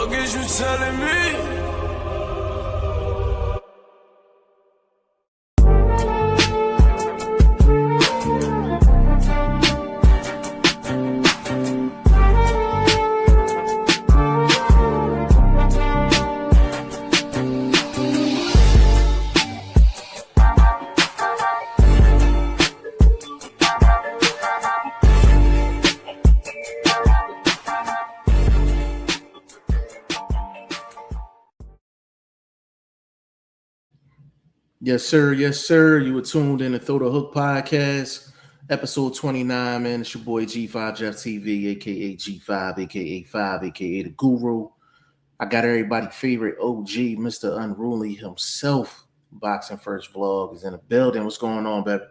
fuck is you telling me? Yes, sir. Yes, sir. You were tuned in to Throw the Hook podcast, episode 29, man. It's your boy G5 Jeff TV, aka G5, aka 5, aka the Guru. I got everybody's favorite OG, Mr. Unruly himself. Boxing First Vlog is in the building. What's going on, baby?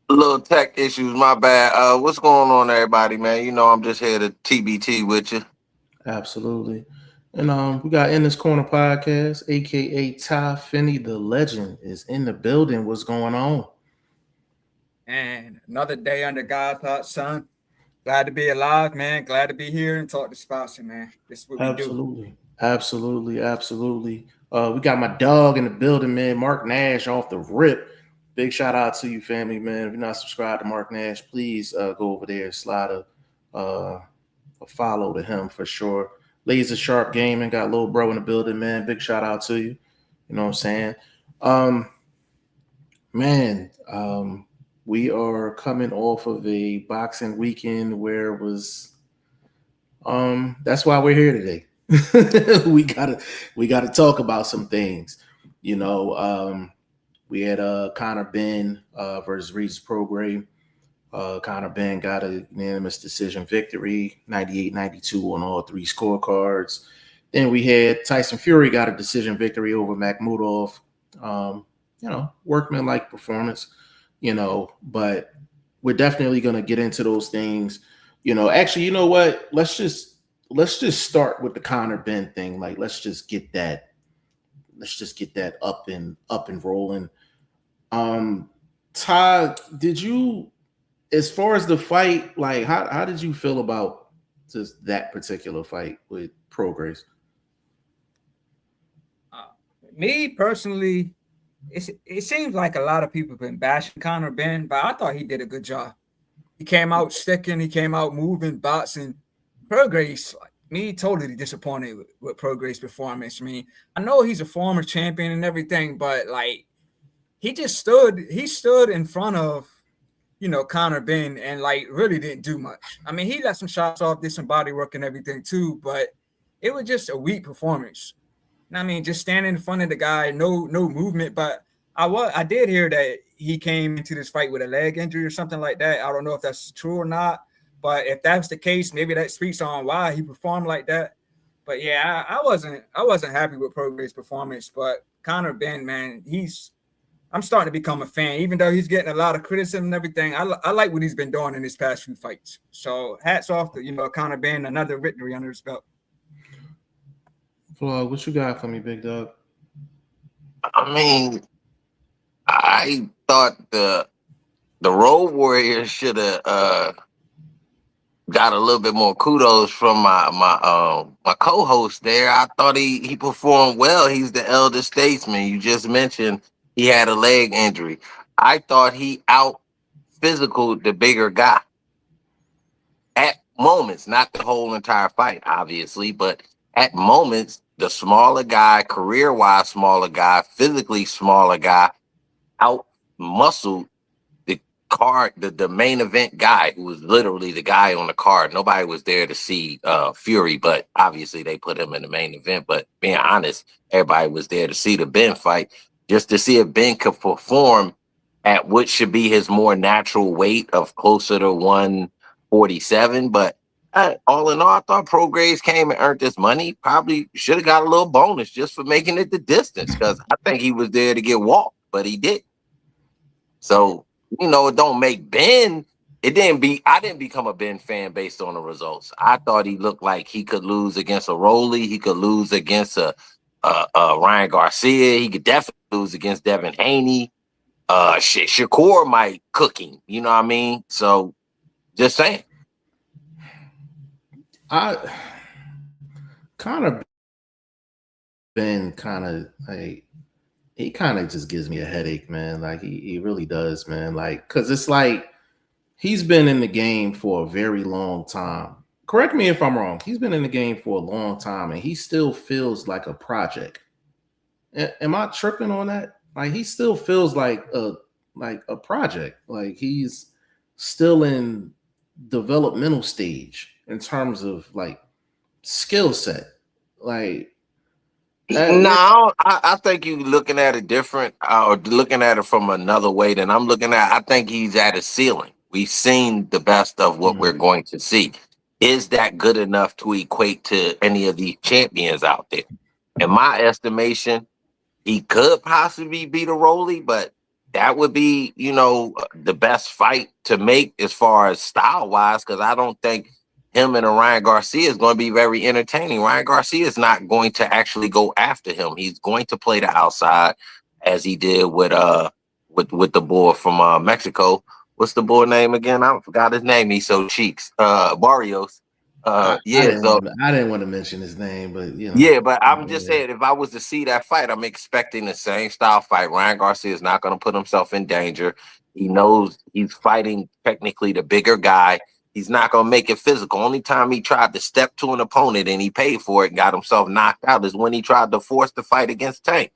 Little tech issues, my bad. What's going on, everybody, man? You know I'm just here to TBT with you. Absolutely. And we got In This Corner podcast, aka Ty Finney, the legend, is in the building. What's going on? And another day under God's hot sun. Glad to be alive, man. Glad to be here and talk to sponsor, man. This is what we do. Absolutely. We got my dog in the building, man. Mark Nash off the rip. Big shout out to you, family, man. If you're not subscribed to Mark Nash, please go over there and slide a follow to him for sure. Laser Sharp Gaming, got little bro in the building, man. Big shout out to you. You know what I'm saying? We are coming off of a boxing weekend where it was that's why we're here today. we gotta talk about some things. You know, we had Conor Benn versus Regis Prograis. Conor Benn got a unanimous decision victory, 98-92 on all three scorecards. Then we had Tyson Fury got a decision victory over Makhmudov. Workman-like performance, but we're definitely going to get into those things. Actually, you know what? Let's just start with the Conor Benn thing. Like, let's just get that up and rolling. Todd, did you, as far as the fight, like how did you feel about just that particular fight with Prograis? Me personally, it seems like a lot of people have been bashing Conor Benn, but I thought he did a good job. He came out sticking, he came out moving, boxing. Prograis, me totally disappointed with Prograis' performance. I mean, I know he's a former champion and everything, but like he stood in front of Conor Benn and like really didn't do much. I mean, he let some shots off, did some body work and everything too, but it was just a weak performance. I mean, just standing in front of the guy, no movement. But I did hear that he came into this fight with a leg injury or something like that. I don't know if that's true or not, but if that's the case, maybe that speaks on why he performed like that. But yeah, I wasn't happy with Prograis' performance. But Conor Benn, man, I'm starting to become a fan, even though he's getting a lot of criticism and everything. I like what he's been doing in his past few fights. So hats off to Conor Benn, another victory under his belt. Well, what you got for me, big dog? I mean, I thought the Road Warriors should have got a little bit more kudos from my co-host there. I thought he performed well. He's the elder statesman. You just mentioned he had a leg injury. I thought he out physical the bigger guy at moments, not the whole entire fight, obviously, but at moments, the smaller guy, career-wise smaller guy, physically smaller guy, out muscled the main event guy, who was literally the guy on the card. Nobody was there to see Fury, but obviously they put him in the main event. But being honest, everybody was there to see the Benn fight, just to see if Benn could perform at what should be his more natural weight of closer to 147. But all in all, I thought Prograis came and earned this money. Probably should have got a little bonus just for making it the distance, because I think he was there to get walked, but he did. So, it don't make Benn. I didn't become a Benn fan based on the results. I thought he looked like he could lose against a Rolly. He could lose against a Ryan Garcia. He could definitely lose against Devin Haney. Shakur might cook him. You know what I mean? So, just saying. I Connor been kind of like he kind of just gives me a headache, man. Like he really does, man. Like because it's like he's been in the game for a very long time. Correct me if I'm wrong. He's been in the game for a long time, and he still feels like a project. Am I tripping on that? Like he still feels like a project. Like he's still in developmental stage in terms of like skill set. Like that, No, I think you looking at it different, or looking at it from another way than I'm looking at. I think he's at a ceiling. We've seen the best of what we're going to see. Is that good enough to equate to any of these champions out there? In my estimation, he could possibly beat a Rolly, but that would be, the best fight to make as far as style wise, because I don't think him and a Ryan Garcia is going to be very entertaining. Ryan Garcia is not going to actually go after him. He's going to play the outside as he did with the boy from Mexico. What's the boy name again? I forgot his name. He's so cheeks. Barrios. I didn't want to mention his name, but Yeah, but I'm just saying, if I was to see that fight, I'm expecting the same style fight. Ryan Garcia is not going to put himself in danger. He knows he's fighting technically the bigger guy. He's not going to make it physical. Only time he tried to step to an opponent and he paid for it and got himself knocked out is when he tried to force the fight against Tank.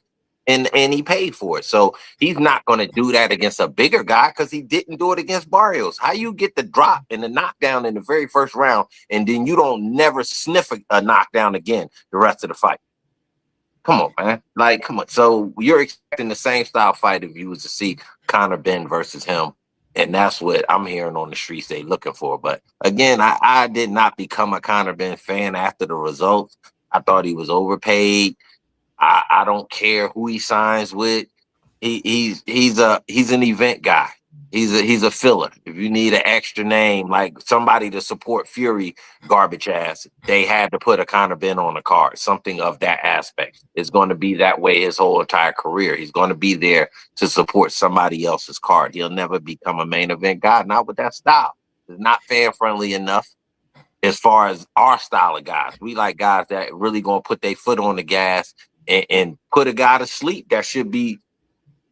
And he paid for it. So he's not going to do that against a bigger guy because he didn't do it against Barrios. How you get the drop and the knockdown in the very first round and then you don't never sniff a knockdown again the rest of the fight? Come on, man. Like, come on. So you're expecting the same style fight if you was to see Conor Benn versus him. And that's what I'm hearing on the streets they looking for. But again, I did not become a Conor Benn fan after the results. I thought he was overpaid. I don't care who he signs with. He's an event guy. He's a filler. If you need an extra name, like somebody to support Fury, garbage ass, they had to put a Conor Benn on the card. Something of that aspect. It's going to be that way his whole entire career. He's going to be there to support somebody else's card. He'll never become a main event guy. Not with that style. It's not fan friendly enough. As far as our style of guys, we like guys that really gonna put their foot on the gas and put a guy to sleep. That should be,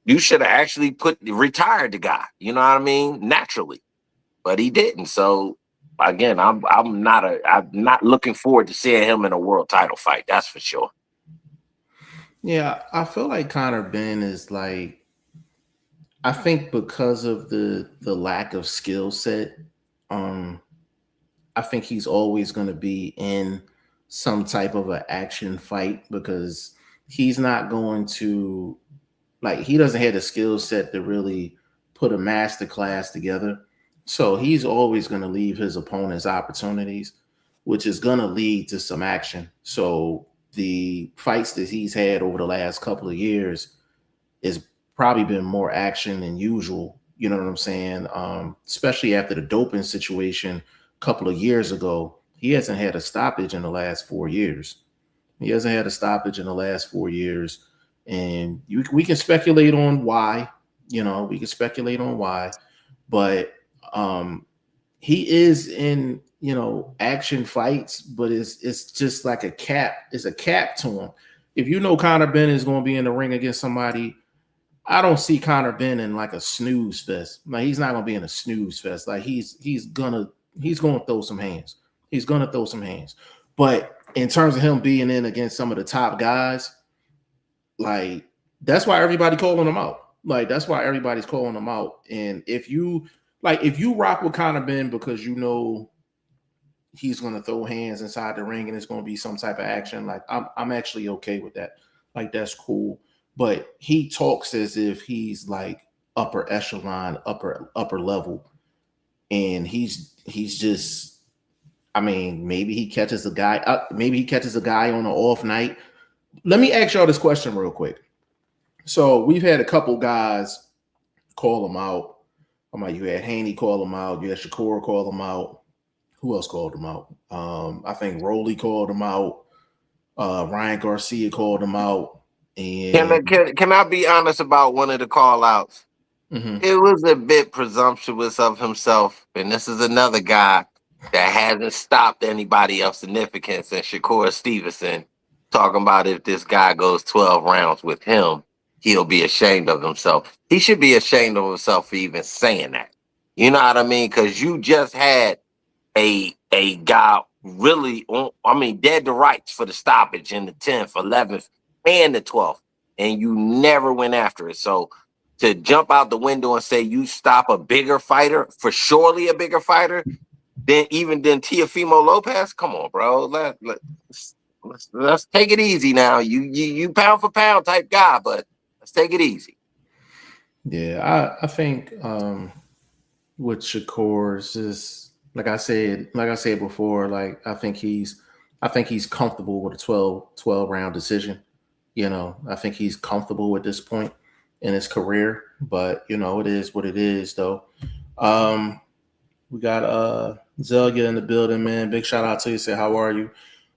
you should have actually retired the guy. You know what I mean? Naturally, but he didn't. So again, I'm not looking forward to seeing him in a world title fight. That's for sure. Yeah, I feel like Conor Benn is like, I think because of the lack of skill set, I think he's always going to be in some type of an action fight because he's not going to, like, he doesn't have the skill set to really put a master class together. So he's always going to leave his opponents opportunities, which is going to lead to some action. So the fights that he's had over the last couple of years is probably been more action than usual. You know what I'm saying? Especially after the doping situation a couple of years ago. He hasn't had a stoppage in the last 4 years. He hasn't had a stoppage in the last 4 years. And we can speculate on why. We can speculate on why. But he is in, action fights, but it's just like a cap. It's a cap to him. If Conor Benn is going to be in the ring against somebody, I don't see Conor Benn in like a snooze fest. Like he's not going to be in a snooze fest. Like he's going to throw some hands. He's going to throw some hands. But in terms of him being in against some of the top guys, like that's why everybody calling him out. Like that's why everybody's calling him out. And if you rock with Conor Benn because he's going to throw hands inside the ring and it's going to be some type of action, like I'm actually okay with that. Like that's cool. But he talks as if he's like upper echelon, upper level, and he's just. I mean, maybe he catches a guy. Maybe he catches a guy on an off night. Let me ask y'all this question real quick. So we've had a couple guys call him out. You had Haney call him out. You had Shakur call him out. Who else called him out? I think Rolly called him out. Ryan Garcia called him out. And Can I be honest about one of the call outs? Mm-hmm. It was a bit presumptuous of himself. And this is another guy that hasn't stopped anybody of significance, and Shakur Stevenson talking about if this guy goes 12 rounds with him, he'll be ashamed of himself. He should be ashamed of himself for even saying that. You know what I mean? Because you just had a guy really on, I mean, dead to rights for the stoppage in the 10th, 11th, and the 12th, and you never went after it. So to jump out the window and say you stop a bigger fighter, for surely a bigger fighter, than Teofimo Lopez, come on, bro. Let's take it easy now. You pound for pound type guy, but let's take it easy. Yeah, I think with Shakur's is like I said before, like I think he's comfortable with a 12 round decision. You know, I think he's comfortable at this point in his career, but you know, it is what it is though. We got Zelia in the building, man. Big shout out to you. Say, how are you?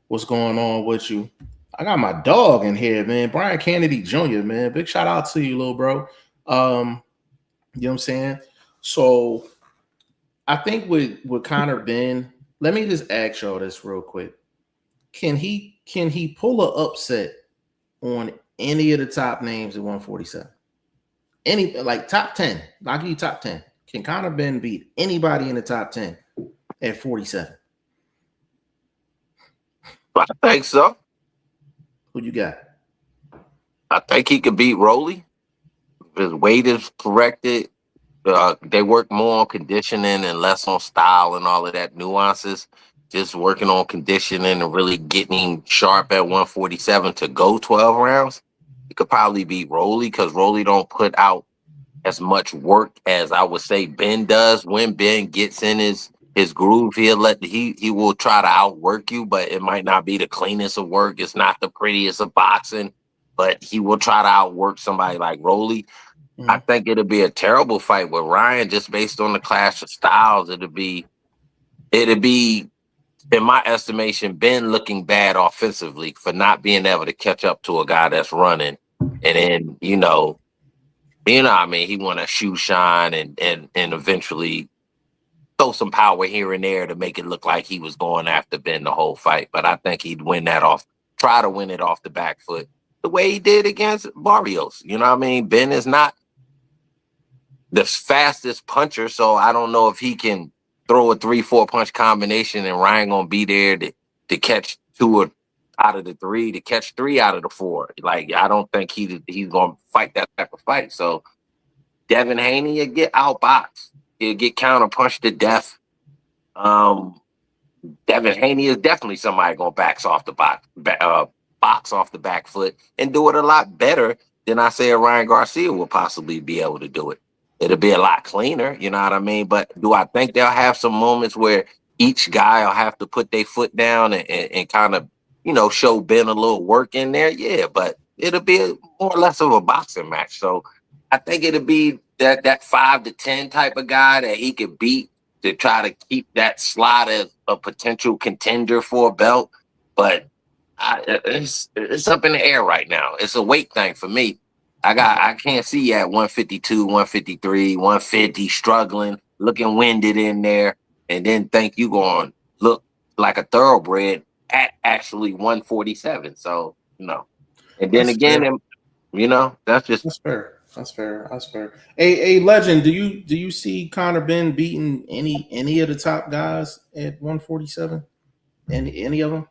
What's going on with you? I got my dog in here, man. Brian Kennedy Jr., man. Big shout out to you, little bro. You know what I'm saying? So I think with Conor Benn, let me just ask y'all this real quick. Can he pull an upset on any of the top names at 147? Any like top 10? I'll give you top 10. Can Conor Benn beat anybody in the top 10 at 47? I think so. Who you got? I think he could beat Rolly. His weight is corrected. They work more on conditioning and less on style and all of that nuances. Just working on conditioning and really getting sharp at 147 to go 12 rounds. He could probably beat Rolly because Rolly don't put out as much work as I would say Ben does. When Ben gets in his groove, he will try to outwork you, but it might not be the cleanest of work. It's not the prettiest of boxing, but he will try to outwork somebody like Rolly. Mm-hmm. I think it'll be a terrible fight with Ryan just based on the clash of styles. It'll be, in my estimation, Ben looking bad offensively for not being able to catch up to a guy that's running. And then, you know what I mean? He want to shoe shine and eventually throw some power here and there to make it look like he was going after Ben the whole fight. But I think he'd try to win it off the back foot the way he did against Barrios. You know what I mean? Ben is not the fastest puncher, so I don't know if he can throw a 3-4 punch combination and Ryan gonna be there to catch 2 out of the 3, to catch 3 out of the 4. Like, I don't think he's gonna fight that type of fight. So Devin Haney will get outboxed. He'll get counterpunched to death. Devin Haney is definitely somebody gonna box off the back foot and do it a lot better than I say Ryan Garcia will possibly be able to do it. It'll be a lot cleaner, you know what I mean? But do I think they'll have some moments where each guy will have to put their foot down and kind of, you know, show Ben a little work in there? Yeah, but it'll be more or less of a boxing match. So I think it'll be that 5 to 10 type of guy that he could beat to try to keep that slot as a potential contender for a belt. But it's up in the air right now. It's a weight thing for me. I can't see you at 152, 153, 150 struggling, looking winded in there, and then think you going to look like a thoroughbred at actually 147. So, you know. And then that's again, fair. You know, that's fair. That's fair. Hey, Legend, do you see Conor Benn beating any of the top guys at 147? Any of them?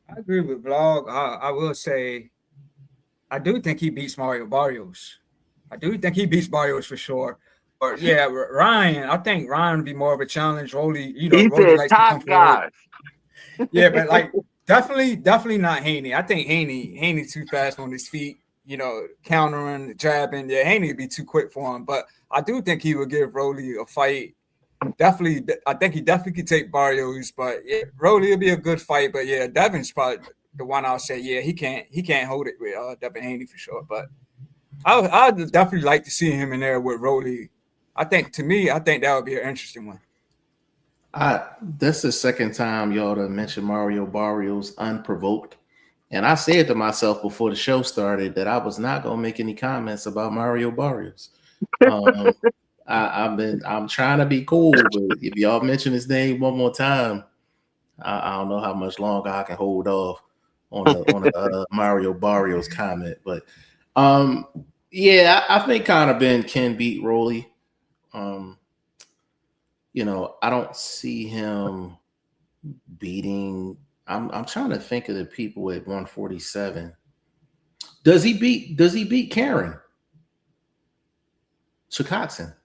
I agree with Vlog. I will say I do think he beats Mario Barrios. I do think he beats Barrios for sure. But yeah, Ryan, I think Ryan would be more of a challenge. Rolly, you know, he Rolly said likes top to come guys. Yeah, but like definitely not Haney. I think Haney's too fast on his feet, you know, countering, jabbing. Yeah, Haney would be too quick for him. But I do think he would give Rolly a fight. Definitely, I think he definitely could take Barrios, but yeah, Rolly will be a good fight. But yeah, Devin's probably the one I'll say, yeah, he can't hold it with Devin Haney for sure. But I'd definitely like to see him in there with Rolly. I think that would be an interesting one. That's the second time y'all to mention Mario Barrios unprovoked. And I said to myself before the show started that I was not going to make any comments about Mario Barrios. I'm trying to be cool, but if y'all mention his name one more time, I don't know how much longer I can hold off on the Mario Barrios comment. But um, yeah, I think Conor Ben can beat Rolly. Um, I don't see him beating. I'm trying to think of the people at 147. Does he beat Karen Chikotson?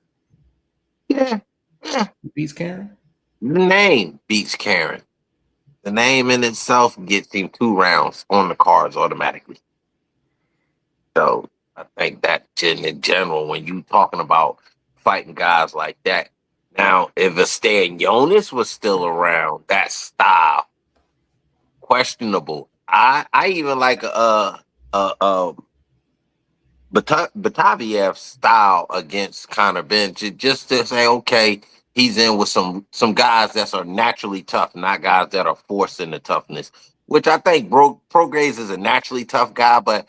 Yeah, yeah. He beats Karen. The name beats Karen. The name in itself gets him 2 rounds on the cards automatically. So I think that in general, when you talking about fighting guys like that, now if a Stan Jonas was still around, that style questionable. I even like a Bataviev style against Conor Ben, just to say, okay, he's in with some guys that are naturally tough, not guys that are forcing the toughness. Which I think Prograis is a naturally tough guy, but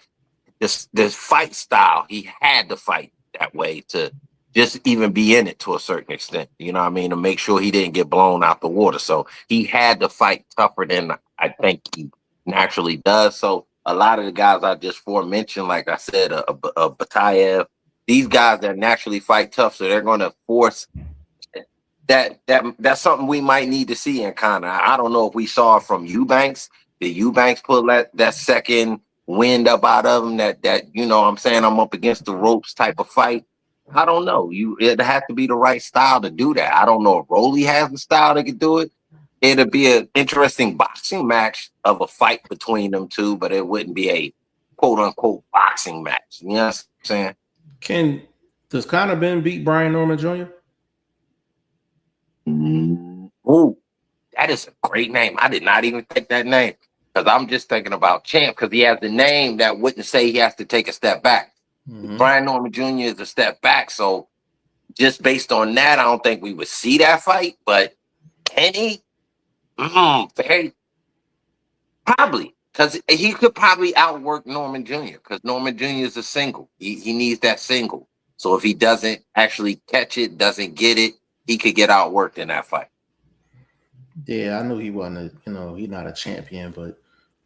this fight style, he had to fight that way to just even be in it to a certain extent. You know what I mean? To make sure he didn't get blown out the water. So he had to fight tougher than I think he naturally does. So a lot of the guys I just forementioned, like I said, a Batayev, these guys that naturally fight tough, so they're going to force that's something we might need to see in Conor. I don't know if we saw it from Eubanks. Did Eubanks pull that second wind up out of him? That I'm saying, I'm up against the ropes type of fight. I don't know. It has to be the right style to do that. I don't know if Rolly has the style that could do it. It'd be an interesting boxing match of a fight between them two, but it wouldn't be a quote unquote boxing match. You know what I'm saying? Does Conor Ben beat Brian Norman Jr.? Oh, that is a great name. I did not even take that name because I'm just thinking about Champ because he has the name that wouldn't say he has to take a step back. Mm-hmm. Brian Norman Jr. is a step back. So just based on that, I don't think we would see that fight. But can he? Very probably because he could probably outwork Norman Jr. because Norman Jr. is a single. He needs that single. So if he doesn't actually catch it, doesn't get it, he could get outworked in that fight. Yeah, I knew he wasn't he's not a champion, but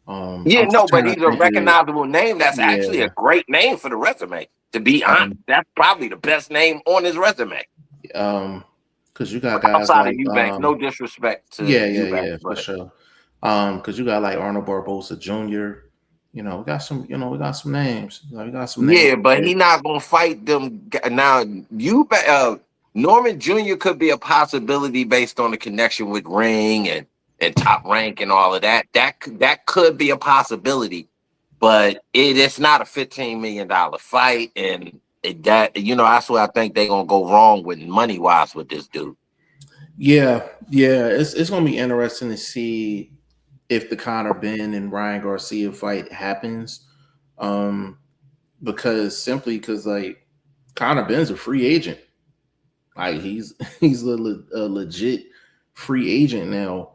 but he's a recognizable name. That's actually a great name for the resume. To be honest, that's probably the best name on his resume. Because you got guys outside like of Eubanks, no disrespect to Eubanks, for sure. Because you got like Arnold Barbosa Jr. We got some names. We got some names. Yeah, but he's not gonna fight them now. Norman Jr. could be a possibility based on the connection with Ring and Top Rank and all of that. That could be a possibility, but it's not a $15 million fight, and that's where I think they're gonna go wrong with money wise with this dude. Yeah, it's gonna be interesting to see if the Conor Ben and Ryan Garcia fight happens, because like Conor Ben's a free agent. Like he's a legit free agent now.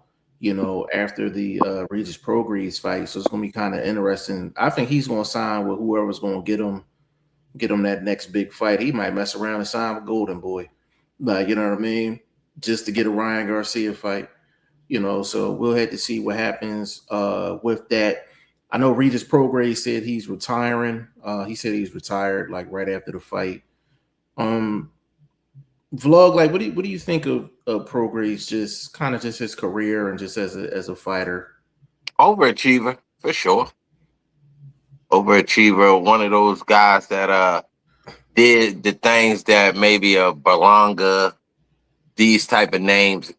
After the Regis Prograis fight, so it's gonna be kind of interesting. I think he's gonna sign with whoever's gonna get him that next big fight. He might mess around and sign with Golden Boy, like, you know what I mean, just to get a Ryan Garcia fight. So we'll have to see what happens with that. I know Regis Prograis said he's retiring. He said he's retired like right after the fight. Vlog, like what do you think of Prograis, just kind of just his career and just as a fighter? Overachiever for sure. Overachiever, one of those guys that did the things that maybe a Berlanga, these type of names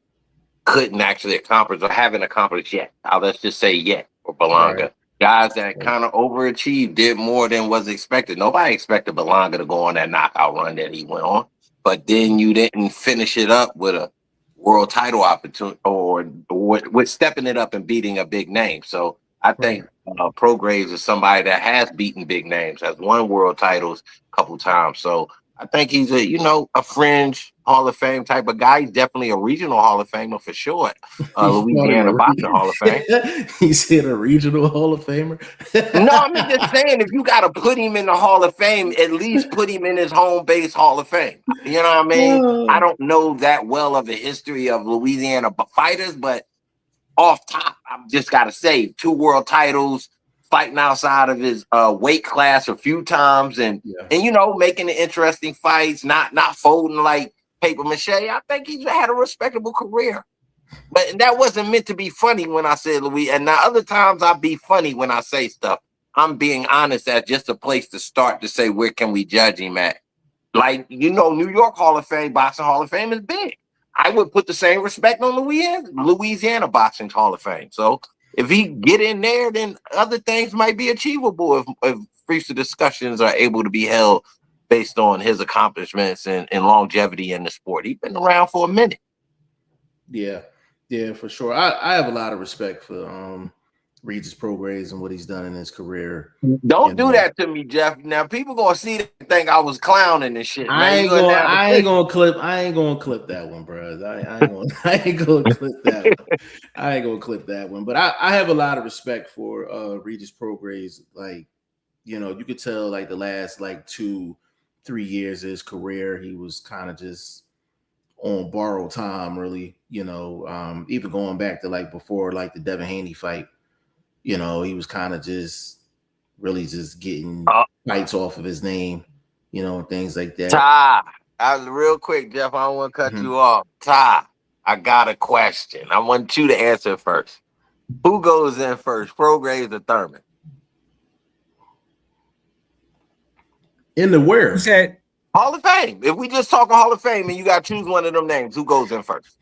couldn't actually accomplish or haven't accomplished yet. Let's just say yet for Berlanga. Right. Guys that kind of overachieved, did more than was expected. Nobody expected Berlanga to go on that knockout run that he went on. But then you didn't finish it up with a world title opportunity or with stepping it up and beating a big name. So I think Prograis is somebody that has beaten big names, has won world titles a couple times. So I think he's a fringe Hall of Fame type of guy. He's definitely a regional Hall of Famer for sure. Louisiana Boxing Hall of Fame. He said a regional Hall of Famer. No, I'm just saying, if you got to put him in the Hall of Fame, at least put him in his home base Hall of Fame. You know what I mean? I don't know that well of the history of Louisiana fighters, but off top, I've just got to say, 2 world titles, fighting outside of his weight class a few times, and making the interesting fights, not folding like paper mache. I think he's had a respectable career. But that wasn't meant to be funny when I said Louis. And now other times I be funny when I say stuff. I'm being honest. That's just a place to start to say, where can we judge him at? Like, New York Hall of Fame, Boxing Hall of Fame is big. I would put the same respect on Louisiana Boxing Hall of Fame. So if he get in there, then other things might be achievable if future discussions are able to be held based on his accomplishments and longevity in the sport. He's been around for a minute. Yeah, for sure. I have a lot of respect for Regis Prograis and what he's done in his career. Don't do that to me, Jeff. Now people gonna see that and think I was clowning and shit. I ain't gonna clip that one, bro. I ain't gonna clip that one. I ain't gonna clip that one. But I have a lot of respect for Regis Prograis. Like, you could tell like the last like 2-3 years of his career, he was kind of just on borrowed time, really. Even going back to like before like the Devin Haney fight, he was kind of just really just getting fights off of his name, and things like that. Ty, real quick, Jeff, I don't want to cut you off. Ty, I got a question. I want you to answer first. Who goes in first, Prograis or Thurman? In the where? You said Hall of Fame. If we just talking Hall of Fame and you got to choose one of them names, who goes in first?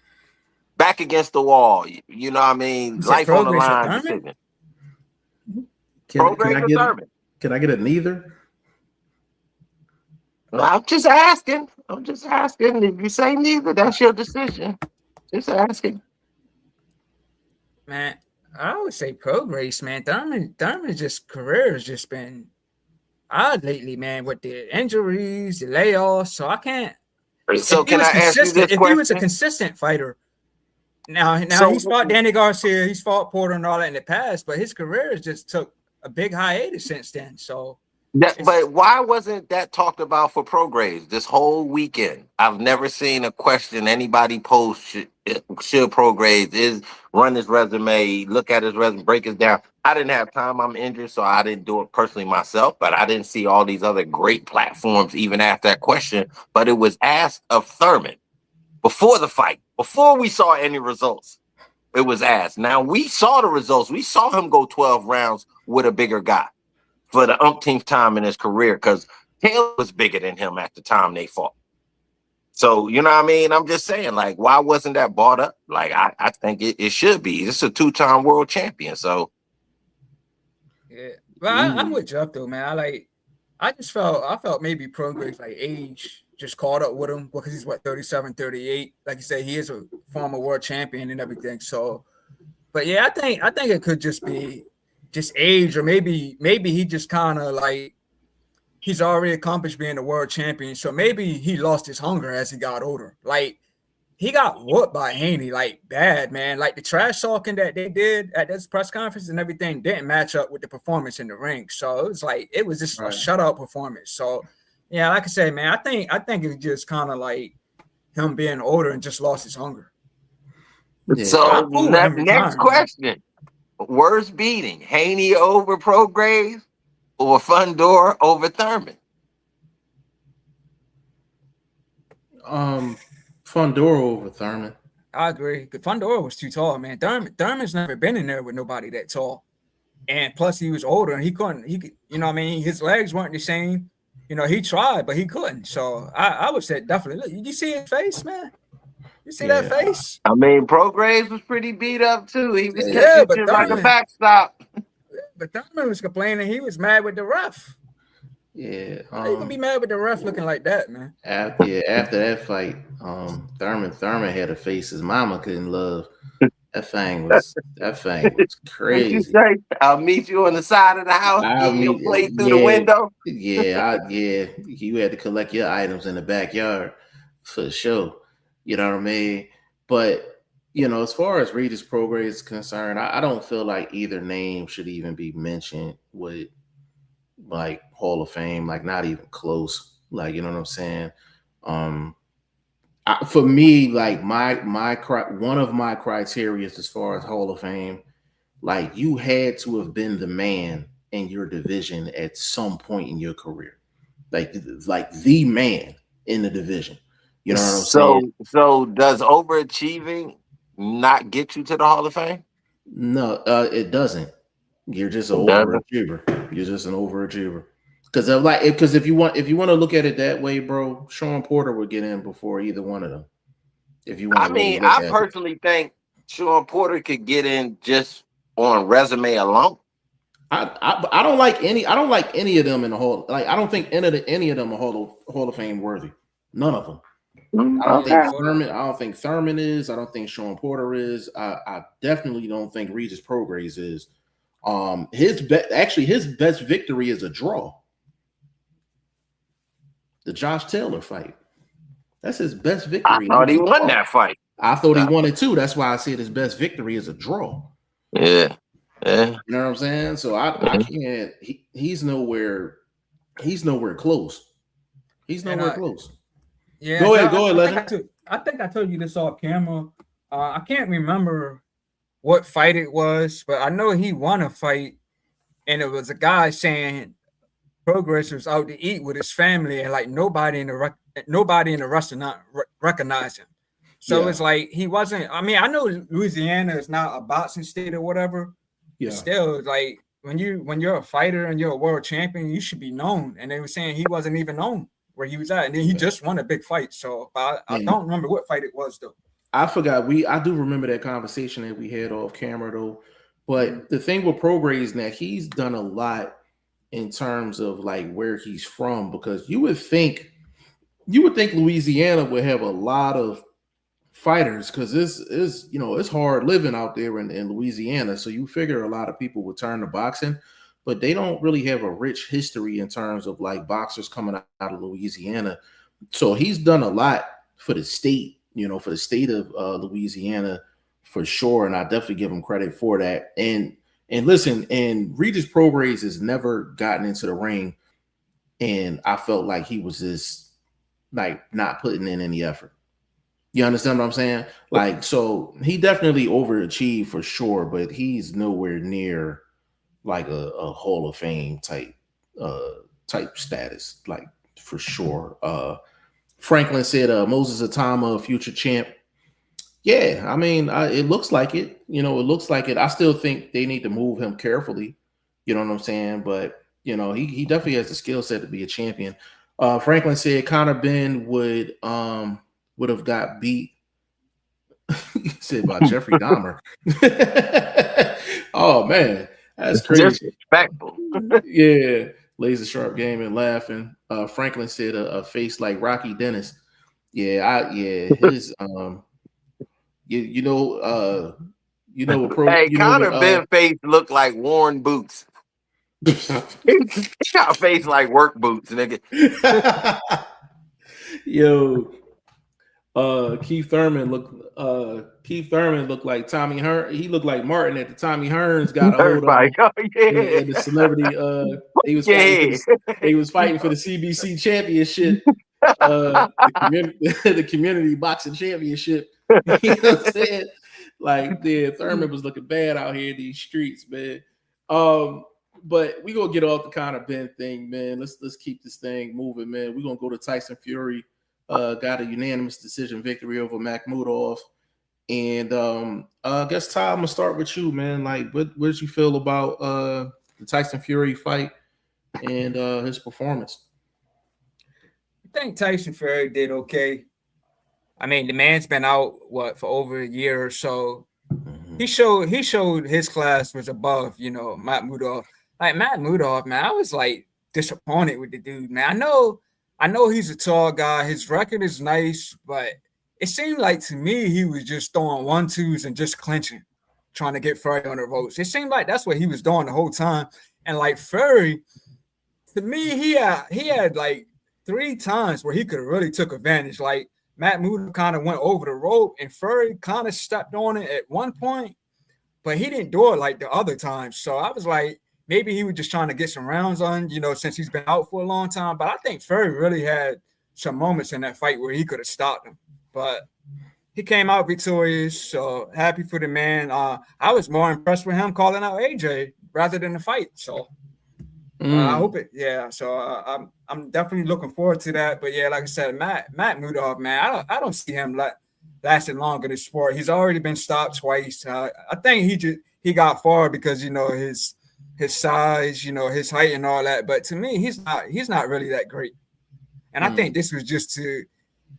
Back against the wall. You know what I mean? Life on the line decision. Can I get a neither? I'm just asking. If you say neither, that's your decision. Just asking. Man, I would say Prograis, man. Thurman's just career has just been odd lately, man, with the injuries, the layoffs. So I can't. So can I ask you this question? If he was a consistent fighter, now he's fought Danny Garcia, he's fought Porter and all that in the past, but his career has just took a big hiatus since then. So. But why wasn't that talked about for Prograis this whole weekend? I've never seen a question anybody post. Should Prograis run his resume, look at his resume, break it down? I didn't have time. I'm injured, so I didn't do it personally myself. But I didn't see all these other great platforms even ask that question. But it was asked of Thurman before the fight, before we saw any results. It was asked. Now we saw the results. We saw him go 12 rounds with a bigger guy for the umpteenth time in his career, because Taylor was bigger than him at the time they fought. So, you know what I mean? I'm just saying, like, why wasn't that brought up? Like, I think it should be. It's a 2-time world champion, so. Yeah. Well, I'm with Jeff, though, man. I felt maybe Prograis, like, age just caught up with him because he's, 37, 38. Like you said, he is a former world champion and everything. So, but, yeah, I think it could just be just age, or maybe he just kind of like he's already accomplished being a world champion, so maybe he lost his hunger as he got older. Like he got whooped by Haney like bad, man. Like the trash talking that they did at this press conference and everything didn't match up with the performance in the ring. So it was just a shutout performance. So yeah, like I said, man, I think it was just kind of like him being older and just lost his hunger. Yeah. So next question. Worst beating, Haney over Prograis or Fundor over Thurman? Fundor over Thurman. I agree. Fundor was too tall, man. Thurman's never been in there with nobody that tall. And plus he was older and he could, you know what I mean? His legs weren't the same. He tried, but he couldn't. So I would say definitely. Look, did you see his face, man? You see that face? I mean, Prograis was pretty beat up too. He was catching like a backstop. But Thurman was complaining. He was mad with the ref. Yeah, you gonna be mad with the ref looking like that, man? After that fight, Thurman had a face his mama couldn't love. That thing was Did you crazy. say I'll meet you on the side of the house, I getting your mean, plate through the yeah, window? yeah. You had to collect your items in the backyard for sure. You know what I mean? But as far as Regis Prograis is concerned, I don't feel like either name should even be mentioned with like Hall of Fame, like not even close. Like, you know what I'm saying? Um, for me, like one of my criteria as far as Hall of Fame, like you had to have been the man in your division at some point in your career, like the man in the division. You know what I'm saying? So does overachieving not get you to the Hall of Fame? No, it doesn't. You're just an It doesn't. overachiever. You're just an overachiever. Because if you want to look at it that way, bro, Sean Porter would get in before either one of them. If you want I to really mean, look I at it. personally think Sean Porter could get in just on resume alone. I don't like any of them in the hall. Like I don't think any of them are Hall of Fame worthy. None of them. I don't think Okay. Thurman. I don't think Thurman is. I don't think Sean Porter is. I definitely don't think Regis Prograis is. His best victory is a draw. The Josh Taylor fight. That's his best I victory. thought he won that fight. I thought he won it too. That's why I said his best victory is a draw. Yeah. Yeah. You know what I'm saying? So I can't. He's nowhere. He's nowhere close. He's nowhere close. Yeah, Go ahead, Legend. I think I told you this off camera. I can't remember what fight it was, but I know he won a fight, and it was a guy saying Progress was out to eat with his family, and like nobody in the restaurant recognized him. So Yeah. it's like he wasn't. I mean, I know Louisiana is not a boxing state or whatever. Yeah. But still, like when you're a fighter and you're a world champion, you should be known. And they were saying he wasn't even known where he was at, and then he just won a big fight. So I don't remember what fight it was though. I forgot. I do remember that conversation that we had off camera though. But the thing with Prograis is that he's done a lot in terms of like where he's from, because you would think Louisiana would have a lot of fighters, because this is it's hard living out there in Louisiana. So you figure a lot of people would turn to boxing, but they don't really have a rich history in terms of like boxers coming out of Louisiana. So he's done a lot for the state, for the state of Louisiana for sure. And I definitely give him credit for that. And listen, and Regis Prograis has never gotten into the ring, and I felt like he was just like not putting in any effort. You understand what I'm saying? Like, so he definitely overachieved for sure, but he's nowhere near like a Hall of Fame type status, like for sure. Franklin said Moses Atama, a future champ. Yeah, I mean, it looks like it. It looks like it. I still think they need to move him carefully. You know what I'm saying? But he definitely has the skill set to be a champion. Franklin said Conor Benn would have got beat. He said about Jeffrey Dahmer. Oh man, that's crazy. Disrespectful. Yeah, laser sharp game and laughing. Franklin said a face like Rocky Dennis. Yeah, his Hey, Conor Benn face looked like worn boots. He got a face like work boots, nigga. Yo, Keith Thurman looked like Tommy Hearn. He looked like Martin at the Tommy Hearns got a hold of him. Oh, yeah. And the celebrity he was fighting for the CBC championship, the community boxing championship. You know what I'm saying? Like, Thurman was looking bad out here in these streets, man. But we gonna get off the Conor Benn thing, man. Let's keep this thing moving, man. We're gonna go to Tyson Fury. Got a unanimous decision victory over Makhmudov. And I guess Ty, I'm gonna start with you, man. Like, what did you feel about the Tyson Fury fight and his performance? I think Tyson Fury did okay. I mean, the man's been out for over a year or so. Mm-hmm. He showed his class was above, Makhmudov. Like Makhmudov, man, I was like disappointed with the dude, man. I know he's a tall guy. His record is nice, but it seemed like to me he was just throwing 1-2s and just clinching, trying to get Fury on the ropes. It seemed like that's what he was doing the whole time. And like Fury, to me, he had like 3 times where he could have really took advantage. Like Matt Muda kind of went over the rope and Fury kind of stepped on it at one point, but he didn't do it like the other times. So I was like, maybe he was just trying to get some rounds on, since he's been out for a long time. But I think Fury really had some moments in that fight where he could have stopped him. But he came out victorious, so happy for the man. I was more impressed with him calling out AJ rather than the fight. So I hope it. Yeah. So I'm definitely looking forward to that. But yeah, like I said, Matt Murdoch, man, I don't see him lasting long in the sport. He's already been stopped twice. I think he got far because his size, his height and all that. But to me, he's not really that great. And I think this was just to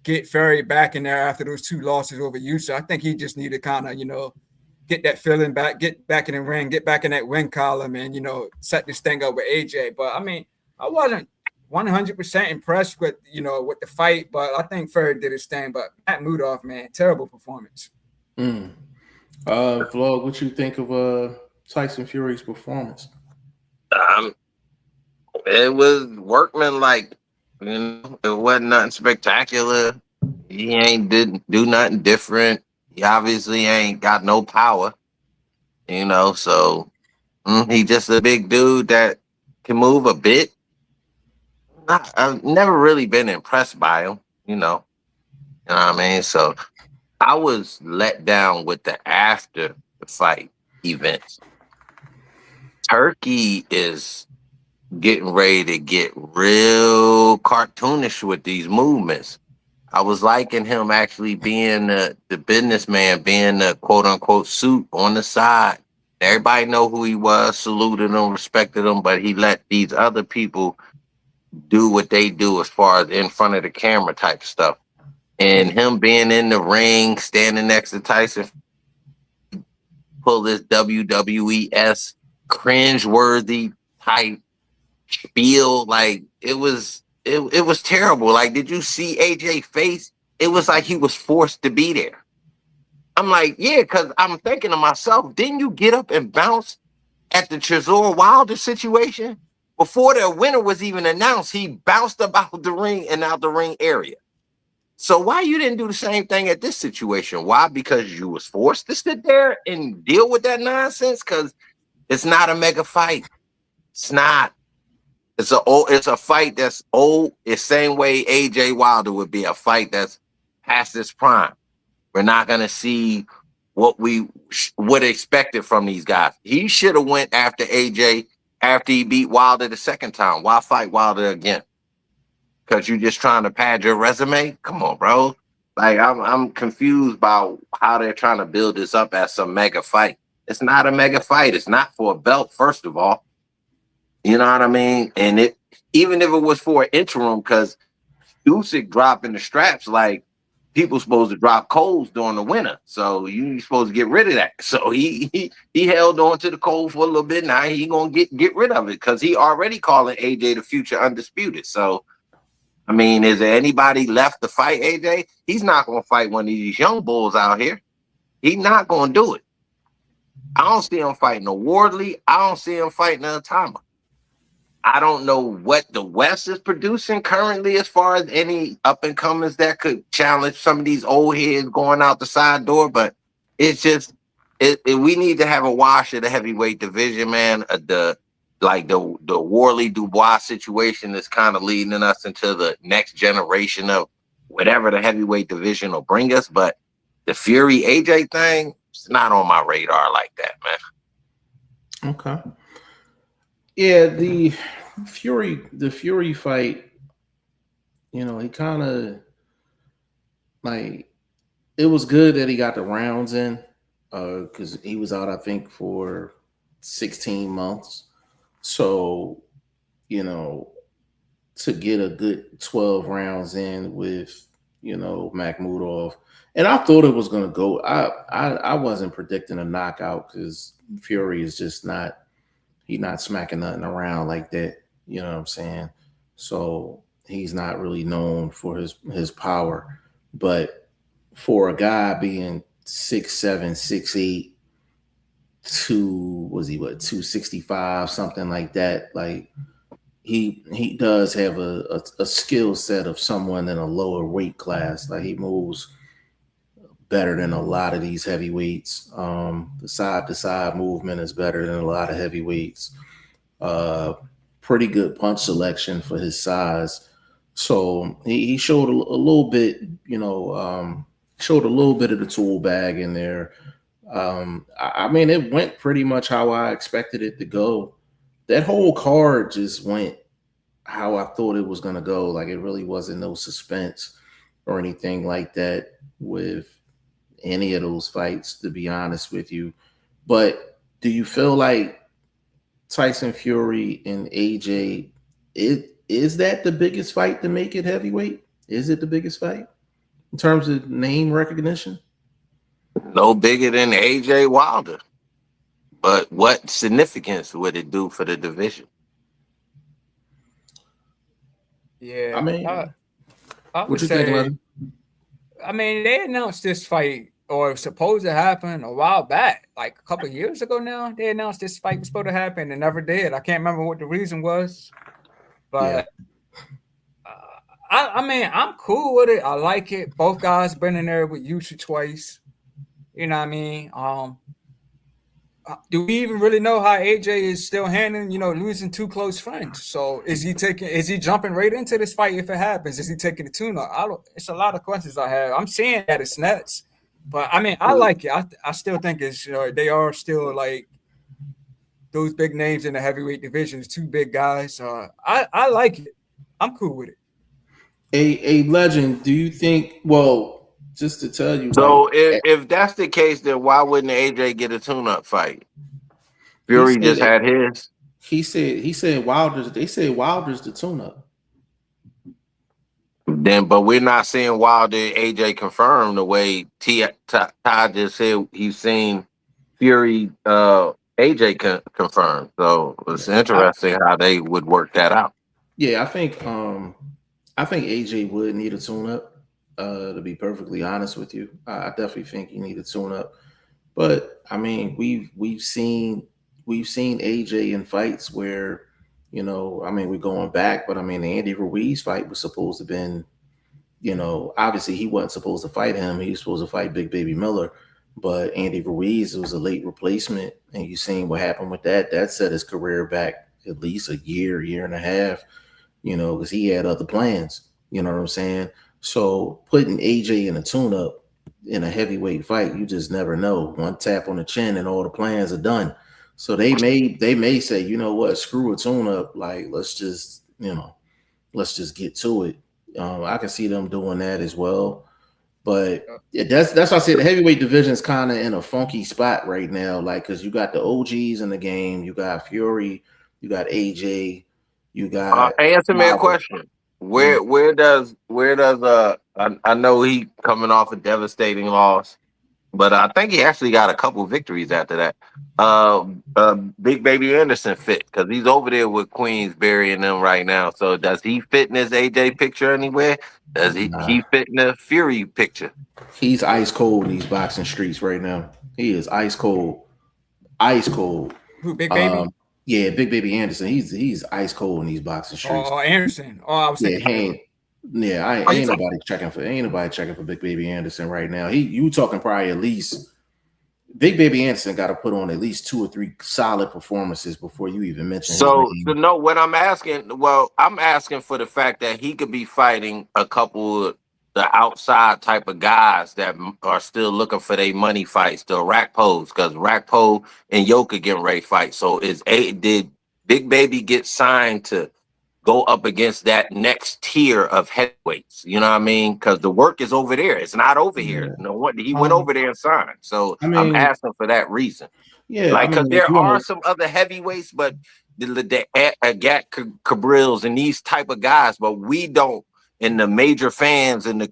get Fury back in there after those 2 losses over you. So I think he just needed to kind of, get that feeling back, get back in the ring, get back in that win column and, set this thing up with AJ. But I mean, I wasn't 100% impressed with, with the fight, but I think Fury did his thing. But Matt Murdoch, man, terrible performance. Vlog, what you think of Tyson Fury's performance? It was workmanlike. It wasn't nothing spectacular. He didn't do nothing different. He obviously ain't got no power, so he just a big dude that can move a bit. I've never really been impressed by him, you know what I mean? So I was let down with the after the fight events. Turkey is getting ready to get real cartoonish with these movements. I was liking him actually being the businessman, being the quote unquote suit on the side. Everybody know who he was, saluted him, respected him, but he let these other people do what they do as far as in front of the camera type stuff. And him being in the ring, standing next to Tyson, pull this WWES cringe-worthy type spiel, like it was terrible. Like, did you see AJ face? It was like he was forced to be there. I'm like, yeah, because I'm thinking to myself, didn't you get up and bounce at the Trezor Wilder situation? Before the winner was even announced, he bounced up out the ring and out the ring area. So why you didn't do the same thing at this situation? Why? Because you was forced to sit there and deal with that nonsense? Because it's not a mega fight. It's not. It's a fight that's old. It's same way AJ Wilder would be a fight that's past its prime. We're not gonna see what we would expected from these guys. He should have went after AJ after he beat Wilder the second time. Why fight Wilder again? Because you're just trying to pad your resume? Come on, bro. Like, I'm confused by how they're trying to build this up as some mega fight. It's not a mega fight. It's not for a belt, first of all. You know what I mean? And even if it was for an interim, because Usyk dropping the straps, like, people supposed to drop coals during the winter. So you're supposed to get rid of that. So he held on to the coal for a little bit. Now he gonna get rid of it because he already calling AJ the future undisputed. So I mean, is there anybody left to fight AJ? He's not going to fight one of these young bulls out here. He's not going to do it. I don't see him fighting a Wardley. I don't see him fighting a Tama. I don't know what the West is producing currently as far as any up-and-comers that could challenge some of these old heads going out the side door, but it's just, we need to have a wash of the heavyweight division, man. The Warley Dubois situation is kind of leading us into the next generation of whatever the heavyweight division will bring us. But the Fury AJ thing, it's not on my radar like that, man. Okay. Yeah, the Fury fight, he kind of like, it was good that he got the rounds in, because he was out, I think, for 16 months. So, to get a good 12 rounds in with, Makhmudov, and I thought it was going to go. I wasn't predicting a knockout because Fury is just not. He's not smacking nothing around like that. You know what I'm saying? So he's not really known for his power. But for a guy being 6'7", 6'8", was he what 265, something like that. Like he does have a skill set of someone in a lower weight class. Like he moves better than a lot of these heavyweights. The side to side movement is better than a lot of heavyweights. Uh, Pretty good punch selection for his size. So he showed a little bit, showed a little bit of the tool bag in there. I mean, it went pretty much how I expected it to go. That whole card just went how I thought it was going to go. Like it really wasn't no suspense or anything like that with any of those fights, to be honest with you. But do you feel like Tyson Fury and AJ, is that the biggest fight to make it heavyweight? Is it the biggest fight in terms of name recognition? No bigger than AJ Wilder. But what significance would it do for the division? Yeah, I mean, I what would you think, say. Leslie? I mean, they announced this fight or supposed to happen a while back, like a couple of years ago now. They announced this fight was supposed to happen and never did. I can't remember what the reason was, Yeah. but I mean, I'm cool with it. I like it. Both guys been in there with Yusha twice. You know what I mean? Do we even really know how AJ is still handling, losing two close friends? So is he jumping right into this fight if it happens? Is he taking the tune up? It's a lot of questions I have. I'm seeing that it's nuts, but I mean, I like it. I still think it's, they are still like those big names in the heavyweight divisions, two big guys. I like it. I'm cool with it. A legend, do you think, well, just to tell you, like, So if that's the case, then why wouldn't AJ get a tune-up fight? he Fury said just had his. he said Wilder's, they said Wilder's the tune-up. But we're not seeing Wilder AJ confirmed the way Ty just said he's seen Fury AJ confirmed. So it's interesting how they would work that out. Yeah, I think AJ would need a tune-up. To be perfectly honest with you, I definitely think you need a tune-up. But I mean, we've seen AJ in fights where, I mean, we're going back, but I mean, the Andy Ruiz fight was supposed to have been, obviously he wasn't supposed to fight him. He was supposed to fight Big Baby Miller, but Andy Ruiz was a late replacement, and you seen what happened with that. That set his career back at least a year and a half, because he had other plans. You know what I'm saying? So putting AJ in a tune-up in a heavyweight fight, you just never know. One tap on the chin and all the plans are done. So they may say, you know what, screw a tune-up. Like let's just get to it. I can see them doing that as well. But yeah, that's why I say the heavyweight division is kind of in a funky spot right now. Like, because you got the OGs in the game, you got Fury, you got AJ, you got. Answer me a question. Where does I know he coming off a devastating loss, but I think he actually got a couple victories after that. Big Baby Anderson fit because he's over there with Queensberry and them right now. So does he fit in his AJ picture anywhere? Does he fit in the Fury picture? He's ice cold in these boxing streets right now. He is ice cold. Ice cold. Who, Big Baby? Yeah, Big Baby Anderson. He's ice cold in these boxing streets. Oh, Anderson. Oh, I was thinking. Ain't nobody checking for Big Baby Anderson right now. You talking probably at least Big Baby Anderson got to put on at least 2 or 3 solid performances before you even mention his name. So no, what I'm asking, I'm asking for the fact that he could be fighting a couple of the outside type of guys that are still looking for their money fights, the Rackpos, because Rackpo and Yoka getting ready to fight. So did Big Baby get signed to go up against that next tier of heavyweights? You know what I mean? Because the work is over there. It's not over here. No, he went over there and signed. So I'm asking for that reason. Yeah, like because there are some other heavyweights, but the Agat Cabrils and these type of guys, but we don't. And the major fans and the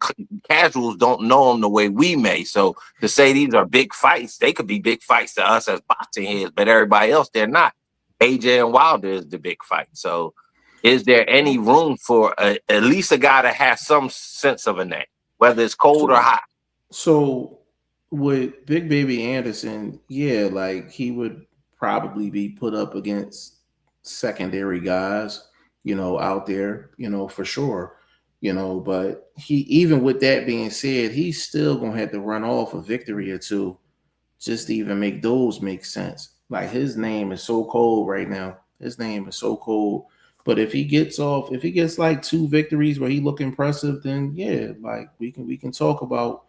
casuals don't know them the way we may. So to say these are big fights, they could be big fights to us as boxing heads, but everybody else, they're not. AJ and Wilder is the big fight. So is there any room for at least a guy that has some sense of a name, whether it's cold or hot? So with Big Baby Anderson, yeah, like he would probably be put up against secondary guys, out there, for sure. But he, even with that being said, he's still gonna have to run off a victory or two just to even make those make sense. Like his name is so cold right now. His name is so cold. But if he gets like two victories where he look impressive, then yeah, like we can talk about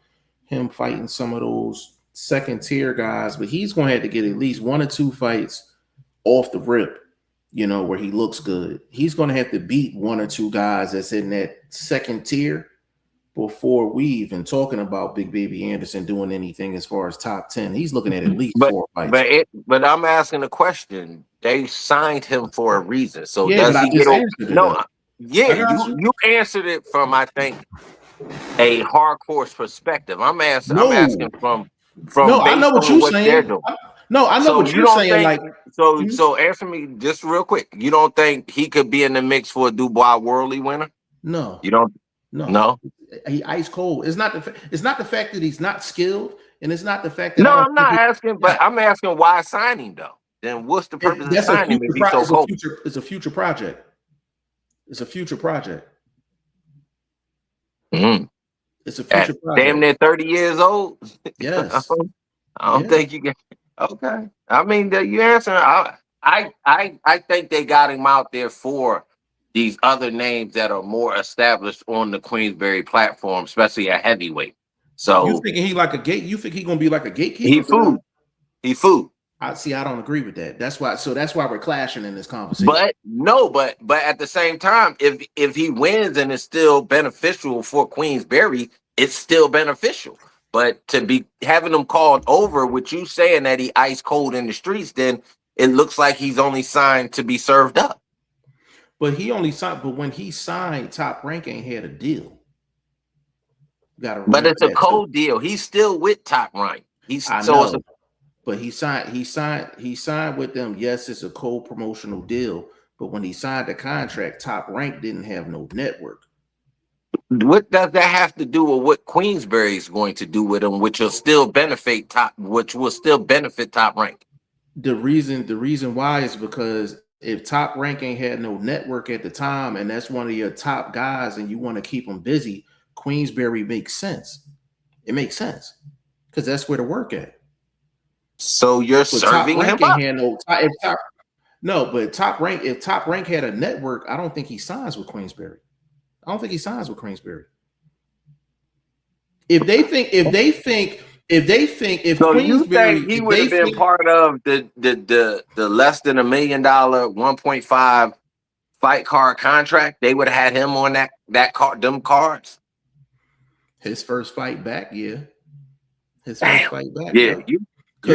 him fighting some of those second tier guys. But he's gonna have to get at least one or two fights off the rip, where he looks good. He's gonna have to beat one or two guys that's in that second tier before we even talking about Big Baby Anderson doing anything as far as top 10. He's looking at least But four fights. but I'm asking a question. They signed him for a reason. So Yeah, but does I he just get over? answered it. No, Though. yeah, I got you answered it from I think a hardcore perspective. I'm No, asking from no, I know based what on you're what they're saying. doing. No, I know So what you you're don't saying. think Like, mhm. so answer me just real quick. You don't think he could be in the mix for a Dubois Worldly winner? No, You don't no, no? he ice cold. It's not the fact that he's not skilled, and it's not the fact that No, I don't I'm think not asking, but I'm asking why sign him though? Then what's the purpose of that's a signing him future. if he's so cold? It's a future project. It's a future project. Mhm. It's a At future damn project. near 30 years old. Yes. I don't Yeah. think you can. Okay, I mean you answer. I think they got him out there for these other names that are more established on the Queensberry platform, especially at heavyweight. You So thinking he like a gate? You think he gonna be like a gatekeeper he for them? food, he food. I see. I don't agree with that. That's why. So that's why we're clashing in this conversation. But no, but at the same time, if he wins and it's still beneficial for Queensberry, it's still beneficial. But to be having him called over with you saying that he ice cold in the streets, then it looks like he's only signed to be served up. But he only signed. But when he signed, Top Rank ain't had a deal. Got to But remember it's a that too. cold deal. He's still with Top Rank. He's I so it's a know. But he signed. He signed with them. Yes, it's a co-promotional deal. But when he signed the contract, Top Rank didn't have no network. what does that have to do with what Queensberry is going to do with him, which will still benefit Top Rank? The reason why is because if Top Rank ain't had no network at the time, and that's one of your top guys, and you want to keep them busy, Queensberry makes sense. It makes sense because that's where to work at. So you're But Top serving him Rank ain't up. had no. No, but Top Rank. If Top Rank had a network, I don't think he signs with Queensberry. I don't think he signs with Queensberry. If So you think Queensberry, he if would they have been think part of the less than $1 million 1.5 fight card contract? They would have had him on that card, them cards. his first fight back, yeah, his first Damn. fight back, Yeah, yeah. you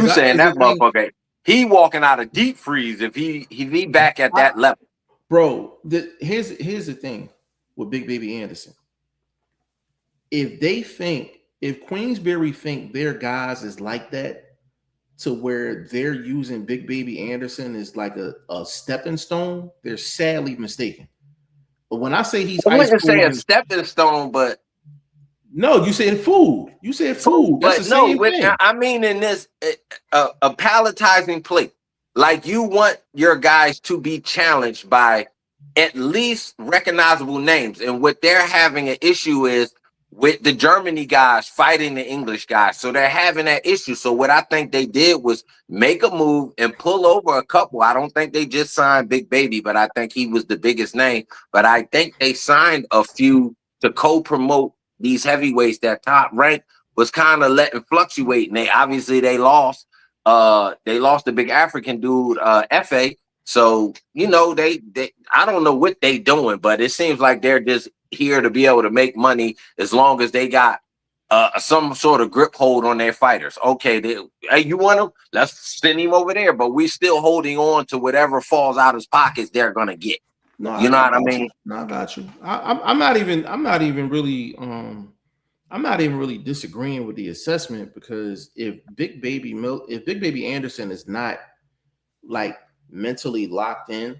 saying Because that the thing, motherfucker? He walking out of deep freeze if he back at I, that level. bro. Here's the thing with Big Baby Anderson. If Queensberry think their guys is like that, to where they're using Big Baby Anderson as like a stepping stone, they're sadly mistaken. But when I say he's I ice wouldn't say cold, a stepping stone, but no, you said food. You said food. That's the but no, same thing. I mean in this a palletizing plate. Like you want your guys to be challenged by at least recognizable names. And what they're having an issue is with the Germany guys fighting the English guys. So they're having that issue. So what I think they did was make a move and pull over a couple. I don't think they just signed Big Baby, but I think he was the biggest name. But I think they signed a few to co-promote these heavyweights that Top Rank was kind of letting fluctuate. And they lost. They lost the big African dude, FA. So, they I don't know what they doing, but it seems like they're just here to be able to make money as long as they got some sort of grip hold on their fighters. Okay, hey, you want him? Let's send him over there, but we still holding on to whatever falls out of his pockets they're gonna get. No, You know I what I got you. mean? No, I got you. I'm not even really disagreeing with the assessment because if Big Baby Anderson is not like mentally locked in,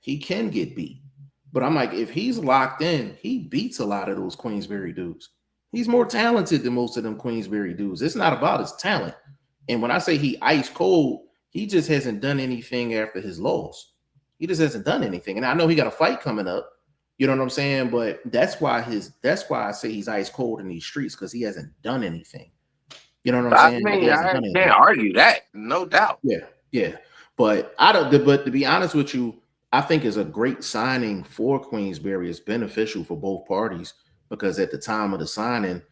he can get beat. But I'm like, if he's locked in, he beats a lot of those Queensberry dudes. He's more talented than most of them Queensberry dudes. It's not about his talent. And when I say he ice cold, he just hasn't done anything after his loss. He just hasn't done anything. And I know he got a fight coming up. You know what I'm saying? But that's why I say he's ice cold in these streets, because he hasn't done anything. You know what I'm I saying? Like, he mean, hasn't I done can't anything. argue that, no doubt. Yeah, yeah. But I don't. But to be honest with you, I think it's a great signing for Queensberry. It's beneficial for both parties, because at the time of the signing,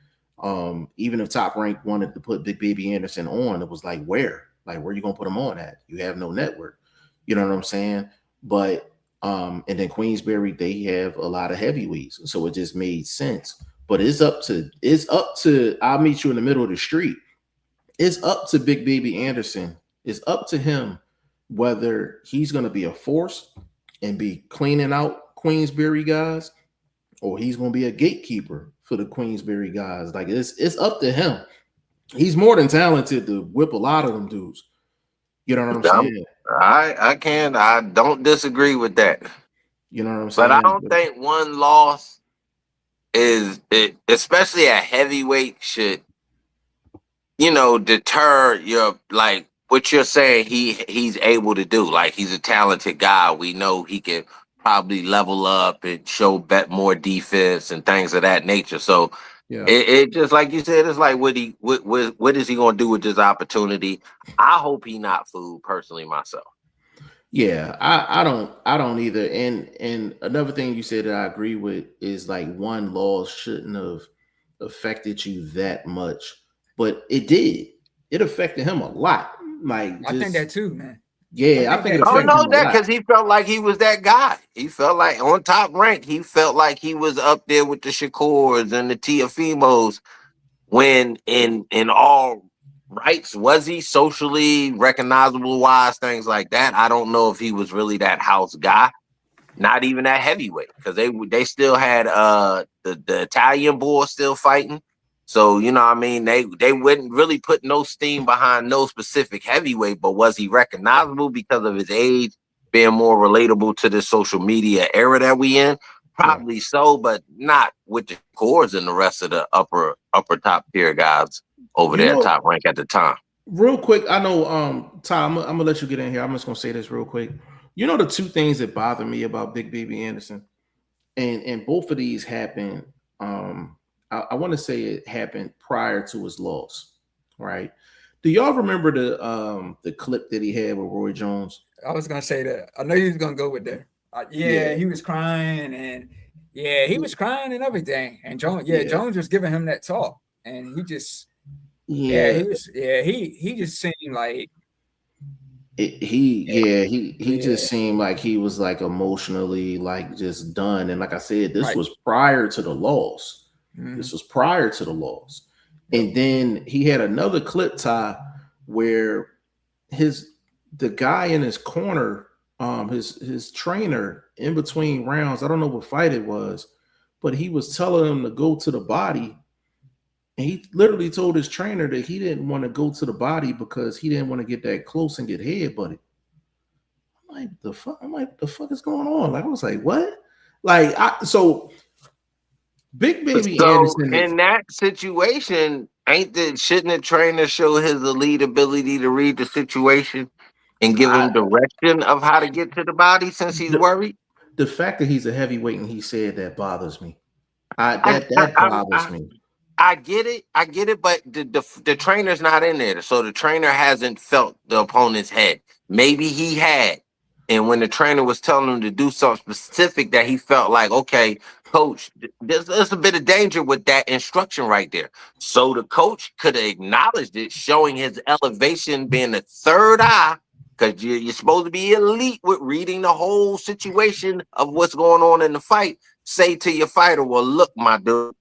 even if Top Rank wanted to put Big Baby Anderson on, it was like, where you gonna put him on at? You have no network. You know what I'm saying? But and then Queensberry, they have a lot of heavyweights, so it just made sense. But it's up to I'll meet you in the middle of the street. It's up to Big Baby Anderson. It's up to him whether he's going to be a force and be cleaning out Queensberry guys, or he's going to be a gatekeeper for the Queensberry guys. Like, it's up to him. He's more than talented to whip a lot of them dudes. You know what I'm saying? I don't disagree with that. You know what I'm But I saying? don't think one loss is it, especially a heavyweight, should, deter your, like, what you're saying he's able to do. Like, he's a talented guy. We know he can probably level up and show more defense and things of that nature. So Yeah. it just, like you said, it's like, what is he gonna do with this opportunity? I hope he not fooled, personally, myself. Yeah, I don't either. And another thing you said that I agree with is, like, one loss shouldn't have affected you that much, but it did. It affected him a lot. Like, I think that too, man. yeah, I think it I don't affected him know a that, lot. because he felt like he was that guy. He felt like on Top Rank. He felt like he was up there with the Shakurs and the Tiafimos. When in all rights, was he socially recognizable wise, things like that? I don't know if he was really that house guy. Not even that heavyweight, because they still had the Italian boy still fighting. So, what I mean, they wouldn't really put no steam behind no specific heavyweight. But was he recognizable because of his age, being more relatable to this social media era that we in? Probably so, but not with the cores and the rest of the upper top tier guys over there, Top Rank at the time. Real quick, I know, Tom, I'm gonna let you get in here. I'm just gonna say this real quick. You know, the two things that bother me about Big Baby Anderson, and both of these happened. I want to say it happened prior to his loss, right? Do y'all remember the clip that he had with Roy Jones? I was gonna say that. I know you was gonna go with that. He was crying, and he was crying and everything. And Jones was giving him that talk, and he just he just seemed like he just seemed like he was, like, emotionally, like, just done. And like I said, this was prior to the loss. Mm-hmm. This was prior to the loss. And then he had another clip, Ty, where the guy in his corner, his trainer, in between rounds, I don't know what fight it was, but he was telling him to go to the body. And he literally told his trainer that he didn't want to go to the body because he didn't want to get that close and get headbutted. I'm like, the fuck is going on? Like, I was like, what? Like, so Big Baby Anderson. In that situation, shouldn't the trainer show his elite ability to read the situation and give him direction of how to get to the body, since he's worried? The fact that he's a heavyweight and he said that bothers me. That bothers me. I get it, but the trainer's not in there, so the trainer hasn't felt the opponent's head. Maybe he had, and when the trainer was telling him to do something specific, that he felt like, okay, coach, there's a bit of danger with that instruction right there. So the coach could have acknowledged it, showing his elevation, being the third eye, because you're supposed to be elite with reading the whole situation of what's going on in the fight. Say to your fighter, well, look, my dude,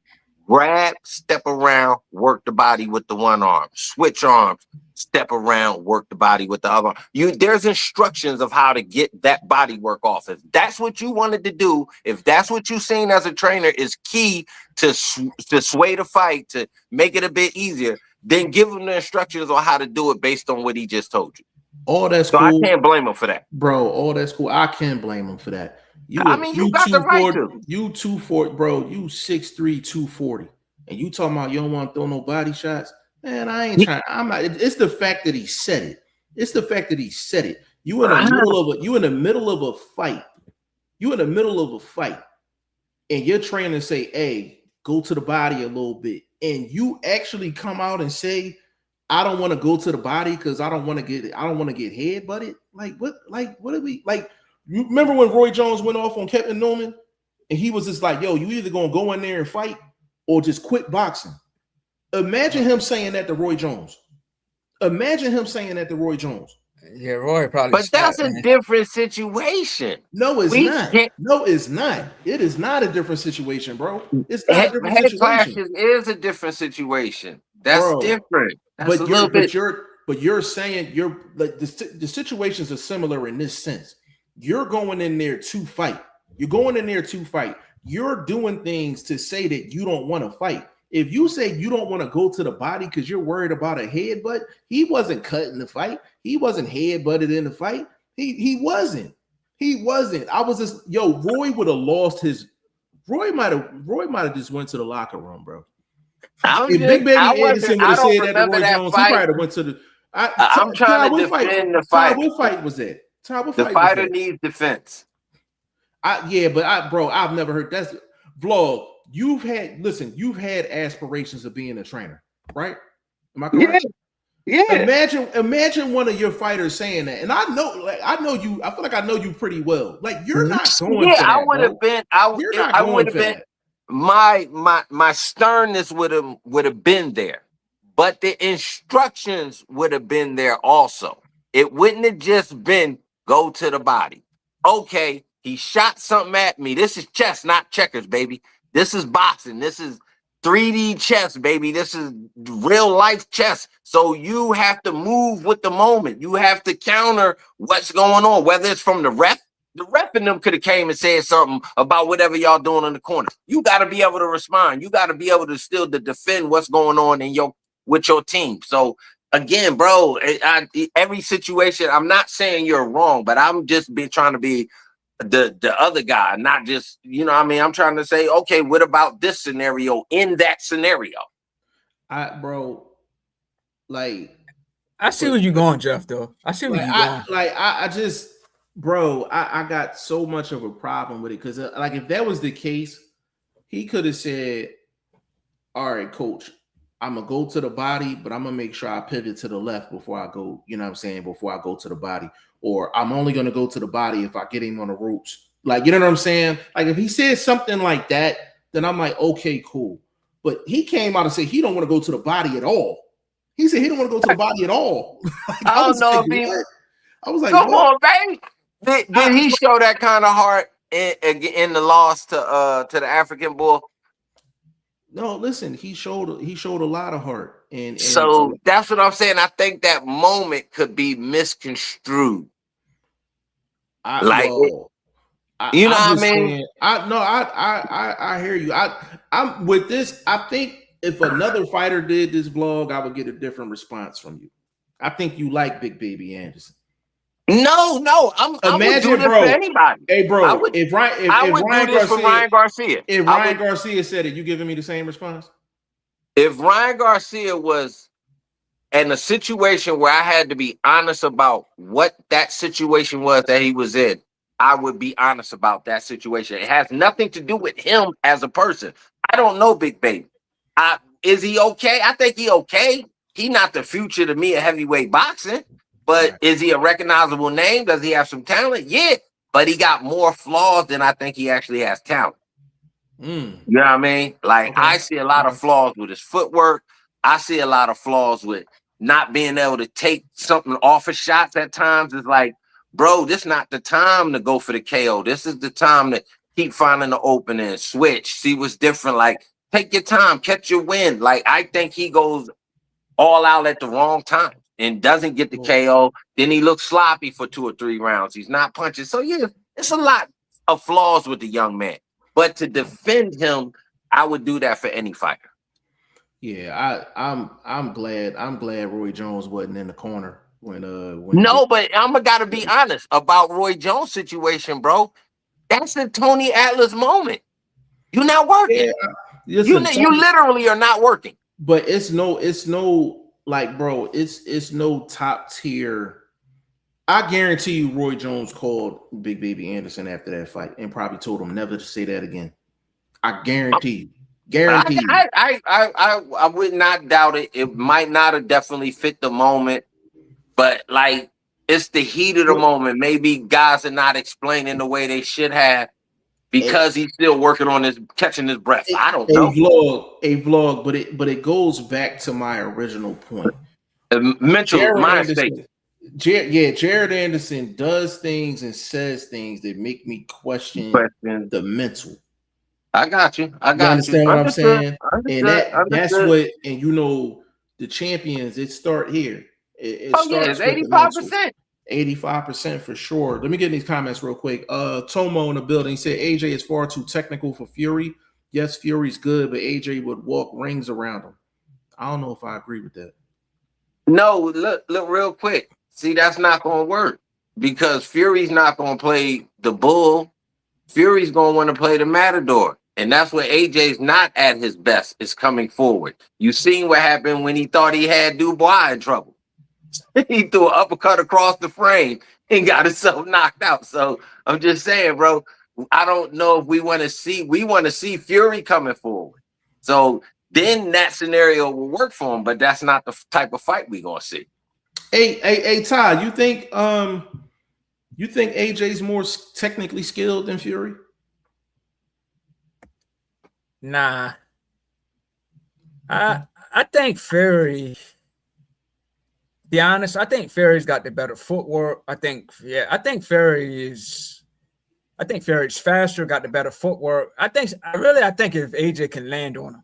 grab, step around, work the body with the one arm, switch arms, step around, work the body with the other arm. There's instructions of how to get that body work off. If that's what you wanted to do, if that's what you seen as a trainer is key to sway the fight, to make it a bit easier, then give him the instructions on how to do it based on what he just told you. All that's so cool. I can't blame him for that, bro. All that's cool. I can't blame him for that. You got the right to. You 240, bro. You 6'3", 240. and you talking about you don't want to throw no body shots, man, I ain't trying. I'm not. It's the fact that he said it. It's the fact that he said it. You in the middle of a fight. You in the middle of a fight, and your trainer say, "Hey, go to the body a little bit," and you actually come out and say, "I don't want to go to the body because I don't want to get head butted." Like what? Like what are we like? You remember when Roy Jones went off on Kevin Newman, and he was just like, "Yo, you either gonna go in there and fight or just quit boxing." Imagine him saying that to Roy Jones. Imagine him saying that to Roy Jones. Yeah, Roy probably. But that's a different situation. No, it's not. No, it's not. It is not a different situation, bro. It's not a different situation. Clashes is a different situation. That's different. That's but you're saying you're like the situations are similar in this sense. You're going in there to fight. You're going in there to fight. You're doing things to say that you don't want to fight. If you say you don't want to go to the body because you're worried about a headbutt, he wasn't cutting the fight. He wasn't headbutted in the fight. He wasn't. He wasn't. I was just Roy would have lost his. Roy might have just went to the locker room, bro. If Big Baby Anderson would have said that to Roy Jones, he probably went to the. I'm trying to defend the fight. What fight was that? The fighter needs defense. I've never heard that vlog. You've had aspirations of being a trainer, right? Am I correct? Yeah. Imagine one of your fighters saying that. And I know you, I feel like I know you pretty well. Like you're not going for that. I would have been, I would have been, my sternness would have been there, but the instructions would have been there also. It wouldn't have just been go to the body. Okay, he shot something at me. This is chess, not checkers, baby. This is boxing. This is 3D chess, baby. This is real life chess. So you have to move with the moment. You have to counter what's going on, whether it's from the ref. The ref and them could have came and said something about whatever y'all doing in the corner. You got to be able to respond. You got to be able to still defend what's going on with your team. So again, bro, every situation, I'm not saying you're wrong, but I'm just trying to be the other guy, not just, I'm trying to say, okay, what about this scenario in that scenario? I see where you're going, Jeff, though. I see where you're going. I got so much of a problem with it because if that was the case, he could have said, all right, coach, I'm gonna go to the body, but I'm gonna make sure I pivot to the left before I go, before I go to the body. Or I'm only going to go to the body if I get him on the ropes. Like, you know what I'm saying? Like, if he said something like that, then I'm like, okay, cool. But he came out and said he don't want to go to the body at all. He said he don't want to go to the body at all. I was like, come on, baby. Did he show that kind of heart in the loss to the African bull? No, listen, he showed a lot of heart. And so that's what I'm saying. I think that moment could be misconstrued. I hear you. I'm with this. I think if another fighter did this vlog, I would get a different response from you. I think you like Big Baby Anderson. No, I would do this for anybody. Hey, bro, if Ryan Garcia, if Ryan Garcia said it, you giving me the same response? If Ryan Garcia was in a situation where I had to be honest about what that situation was that he was in, I would be honest about that situation. It has nothing to do with him as a person. I don't know Big Baby. Is he okay? I think he okay. He not the future to me of heavyweight boxing, but is he a recognizable name? Does he have some talent? Yeah, but he got more flaws than I think he actually has talent. You know what I mean? I see a lot of flaws with his footwork. I see a lot of flaws with not being able to take something off of shots at times. It's like, bro, this is not the time to go for the KO. This is the time to keep finding the opening, switch, see what's different. Like, take your time, catch your wind. Like, I think he goes all out at the wrong time and doesn't get the KO. Then he looks sloppy for 2 or 3 rounds. He's not punching. So, yeah, it's a lot of flaws with the young man. But to defend him, I would do that for any fighter. Yeah, I'm glad Roy Jones wasn't in the corner when but I'm gotta be honest about Roy Jones' situation, bro. That's the Tony Atlas moment. You're not working. listen, You literally are not working. but it's no like, bro, it's no top tier. I guarantee you, Roy Jones called Big Baby Anderson after that fight and probably told him never to say that again. I guarantee you. Guarantee you. I would not doubt it. It might not have definitely fit the moment, but like it's the heat of the moment. Maybe guys are not explaining the way they should have because he's still working on his catching his breath. I don't know. A vlog, but it goes back to my original point. Mental mind state. Jared Anderson does things and says things that make me question the mental. I got you. You understand what I'm saying? And that's what, and you know, the champions, it start here. It starts it's 85%. 85% for sure. Let me get in these comments real quick. Tomo in the building, he said AJ is far too technical for Fury. Yes, Fury's good, but AJ would walk rings around him. I don't know if I agree with that. No, look real quick. See, that's not going to work because Fury's not going to play the bull. Fury's going to want to play the matador. And that's where AJ's not at his best, is coming forward. You seen what happened when he thought he had Dubois in trouble. He threw an uppercut across the frame and got himself knocked out. So I'm just saying, bro, I don't know if we want to see Fury coming forward. So then that scenario will work for him, but that's not the type of fight we're going to see. Hey, Ty, you think AJ's more technically skilled than Fury? Nah. I think Fury, be honest, I think Fury's got the better footwork. I think Fury's faster, got the better footwork. I think if AJ can land on him,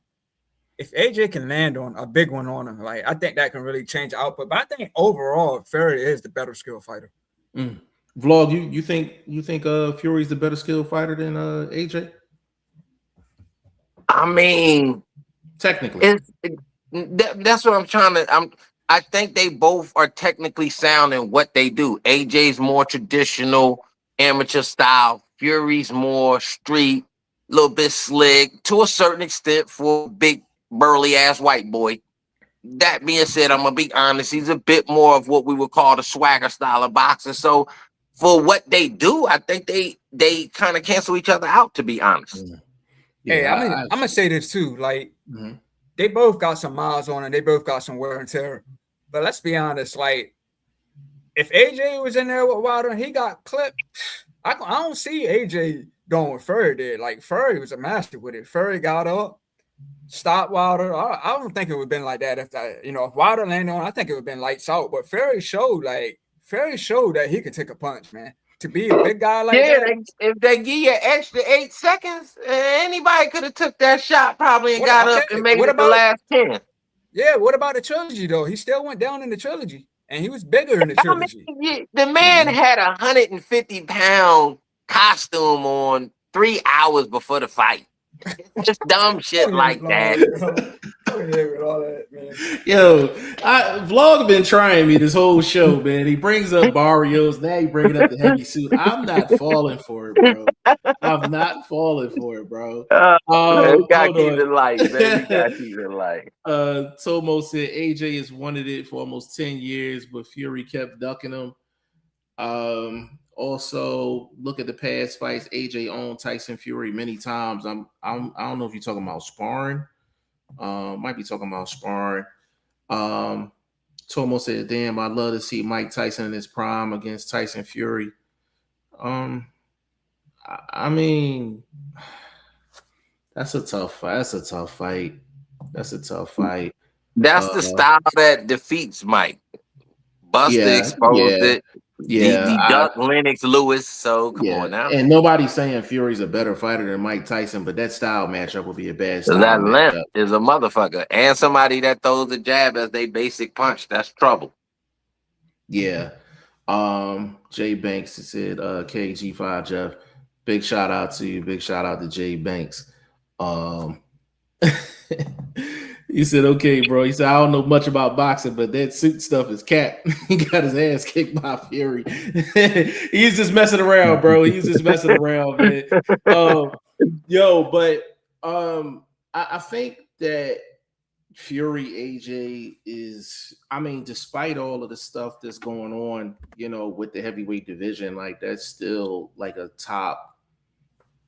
if AJ can land on a big one on him, like I think that can really change the output. But I think overall, Fury is the better skill fighter. Vlog, you think Fury's the better skill fighter than AJ? I mean, technically, that's what I'm trying to. I think they both are technically sound in what they do. AJ's more traditional amateur style. Fury's more street, a little bit slick to a certain extent for a big burly ass white boy. That being said, I'm gonna be honest. He's a bit more of what we would call the swagger style of boxing. So for what they do, I think they kind of cancel each other out. To be honest. Yeah, hey, I'm gonna say this too. Like they both got some miles on and they both got some wear and tear. But let's be honest, like if AJ was in there with Wilder and he got clipped, I don't see AJ going with Fury there. Like Fury was a master with it. Fury got up, stopped Wilder. I don't think it would have been like that if Wilder landed on. I think it would have been lights out. But Fury showed that he could take a punch, man. To be a big guy like that. If they give you an extra 8 seconds, anybody could have took that shot probably and got up and made it the last 10. Yeah, what about the trilogy though? He still went down in the trilogy, and he was bigger in the trilogy. The man had a 150-pound costume on 3 hours before the fight. Just dumb shit like that. Yo, Vlog been trying me this whole show, man. He brings up Barrios, now he bringing up the heavy suit. I'm not falling for it, bro. I'm not falling for it, bro. You gotta keep it light, man. You gotta keep it light. Tomo said AJ has wanted it for almost 10 years, but Fury kept ducking him. Also, look at the past fights. AJ owned Tyson Fury many times. I don't know if you're talking about sparring. Might be talking about sparring. Tomo said, "Damn, I'd love to see Mike Tyson in his prime against Tyson Fury." I mean, that's a tough fight. That's a tough fight. That's the style that defeats Mike. Buster exposed it. Yeah, the duck Lennox Lewis. So come on now. And nobody's saying Fury's a better fighter than Mike Tyson, but that style matchup would be a bad style. That length is a motherfucker, and somebody that throws a jab as they basic punch. That's trouble. Yeah. Jay Banks said, KG5 Jeff. Big shout out to you. Big shout out to Jay Banks. He said, okay, bro. He said, I don't know much about boxing, but that suit stuff is cap. He got his ass kicked by Fury. He's just messing around, bro. He's just messing around, man. I think that Fury AJ is, I mean, despite all of the stuff that's going on, with the heavyweight division, like that's still like a top,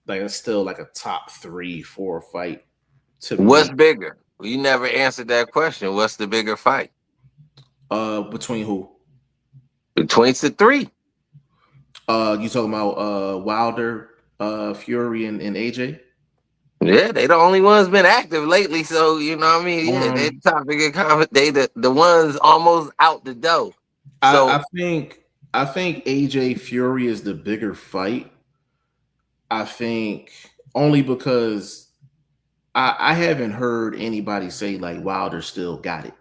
like it's still like a top 3, 4 fight to What's me. bigger? You never answered that question. What's the bigger fight Between who? between the three? You talking about Wilder, Fury, and AJ? Yeah, they the only ones been active lately. So you know what I mean. Yeah, they Um, topic of conversation. They the ones almost out the door. I, So, I think I think AJ Fury is the bigger fight. I think only because I haven't heard anybody say like Wilder still got it.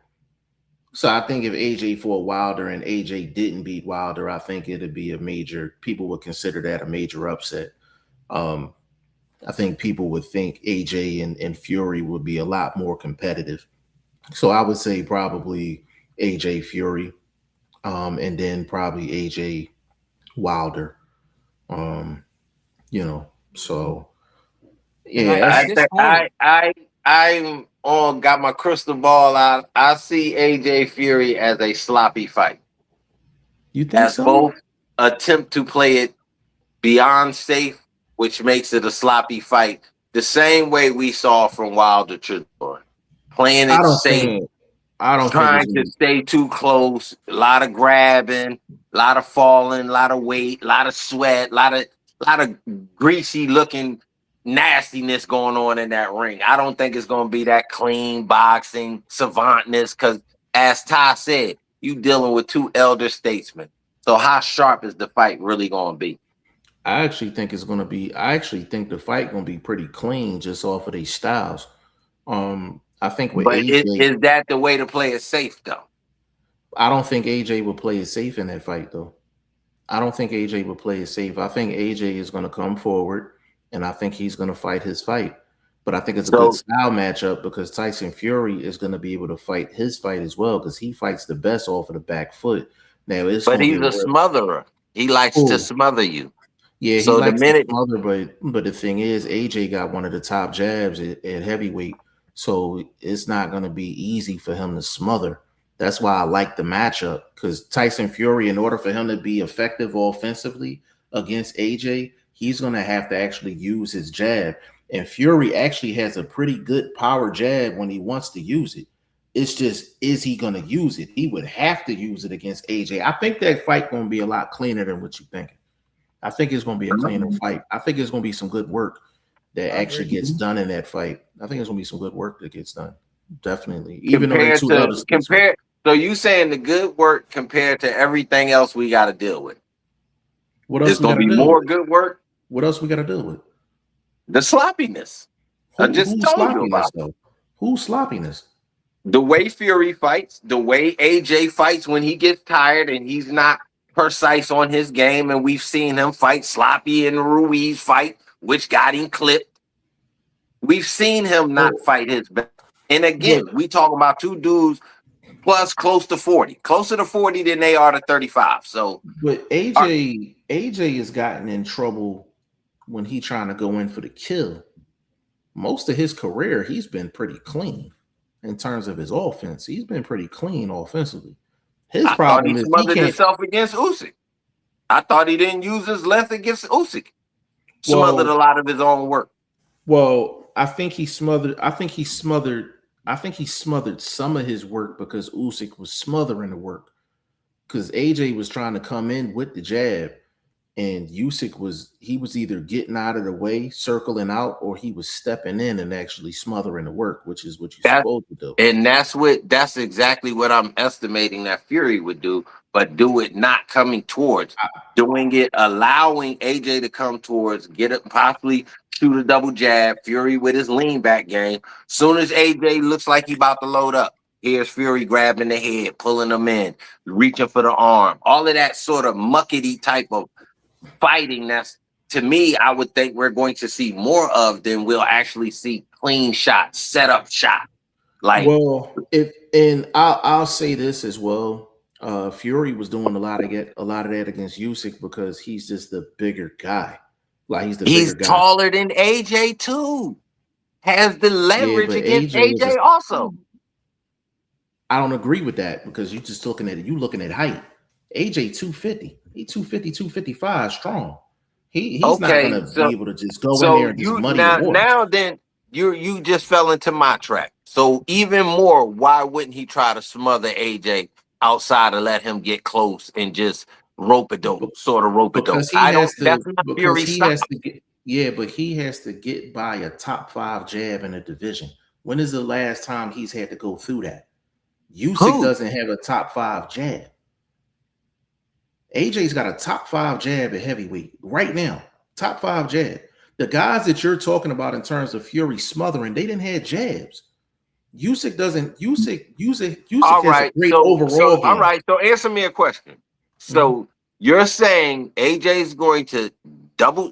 So I think if AJ fought Wilder and AJ didn't beat Wilder, I think it'd be a major. People would consider that a major upset. Um, I think people would think AJ and Fury would be a lot more competitive. So I would say probably AJ Fury, and then probably AJ Wilder. Um, so And like yeah, at I this think point, I'm on got my crystal ball out. I see AJ Fury as a sloppy fight, you think as so? both attempt to play it beyond safe, which makes it a sloppy fight. The same way we saw from Wilder to Jordan. Playing I it don't safe, think. I don't think it's trying to gonna. stay too close, a lot of grabbing, a lot of falling, a lot of weight, a lot of sweat, a lot of greasy looking nastiness going on in that ring. I don't think it's gonna be that clean boxing savantness because as Ty said, you dealing with two elder statesmen. So how sharp is the fight really gonna be? I actually think it's gonna be. I actually think the fight gonna be pretty clean just off of these styles. I think with But AJ, is that the way to play it safe though? I don't think AJ will play it safe in that fight though. I don't think AJ will play it safe. I think AJ is going to come forward, and I think he's going to fight his fight. But I think it's a good So, style matchup because Tyson Fury is going to be able to fight his fight as well because he fights the best off of the back foot. Now it's but going to be he's a a real. smotherer. He likes to Oh, smother you. yeah, he So the likes to minute smother, but the thing is, AJ got one of the top jabs at heavyweight, so it's not going to be easy for him to smother. That's why I like the matchup because Tyson Fury, in order for him to be effective offensively against AJ, he's going to have to actually use his jab. And Fury actually has a pretty good power jab when he wants to use it. It's just, is he going to use it? He would have to use it against AJ. I think that fight going to be a lot cleaner than what you think. I think it's going to be a cleaner fight. I think it's going to be some good work that I actually agree. gets done in that fight. I think it's going to be some good work that gets done. Definitely. Even though they compared two elder to statesmen. compare, so you saying the good work compared to everything else we got to deal with? What There's else we gonna got to be deal more with? good work. What else we got to deal with? The sloppiness. I just Who's told you sloppiness about though? Who's sloppiness? the way Fury fights, the way AJ fights when he gets tired and he's not precise on his game, and we've seen him fight sloppy in Ruiz fight, which got him clipped. We've seen him not Well, fight his best. And but again, we talking about two dudes plus close to 40, closer to 40 than they are to 35. So but are, AJ has gotten in trouble when he trying to go in for the kill. Most of his career, he's been pretty clean in terms of his offense. He's been pretty clean offensively. His I thought he problem is he smothered can't. himself against Usyk. I thought he didn't use his length against Usyk. Smothered Well, a lot of his own work. I think he smothered. I think he smothered. I think he smothered some of his work because Usyk was smothering the work. Because AJ was trying to come in with the jab, and Usyk was either getting out of the way, circling out, or he was stepping in and actually smothering the work, which is what you're That supposed to do. and that's exactly what I'm estimating that Fury would do, but do it not coming towards, doing it, allowing AJ to come towards, get it, possibly shoot a double jab. Fury with his lean back game. Soon as AJ looks like he about to load up, here's Fury grabbing the head, pulling him in, reaching for the arm. All of that sort of muckety type of fighting. That's to me, I would think we're going to see more of than we'll actually see clean shots, set up shot. Like Well, if and I'll say this as well. Fury was doing a lot of that against Usyk because he's just the bigger guy. Like he's the he's bigger guy. taller than AJ too. has the Yeah, leverage but against AJ is. AJ also. I don't agree with that because you just looking at it. You looking at height. AJ 250. He 250, 255 strong. He's not Okay, gonna be able to just go in there so and just you muddy the waters. now then you just fell into my trap. So even more, why wouldn't he try to smother AJ outside and let him get close and just rope a dope, sort of rope a dope? Because he I don't. has to. That's not Because Fury's he style. has to get. Yeah, but he has to get by a top 5 jab in a division. When is the last time he's had to go through that? Usyk Who? doesn't have a top 5 jab. AJ's got a top 5 jab at heavyweight right now. Top 5 jab. The guys that you're talking about in terms of Fury smothering, they didn't have jabs. Usyk doesn't. Usyk All has a right. great So overall all game. right. So answer me a question. Mhm. So you're saying AJ's going to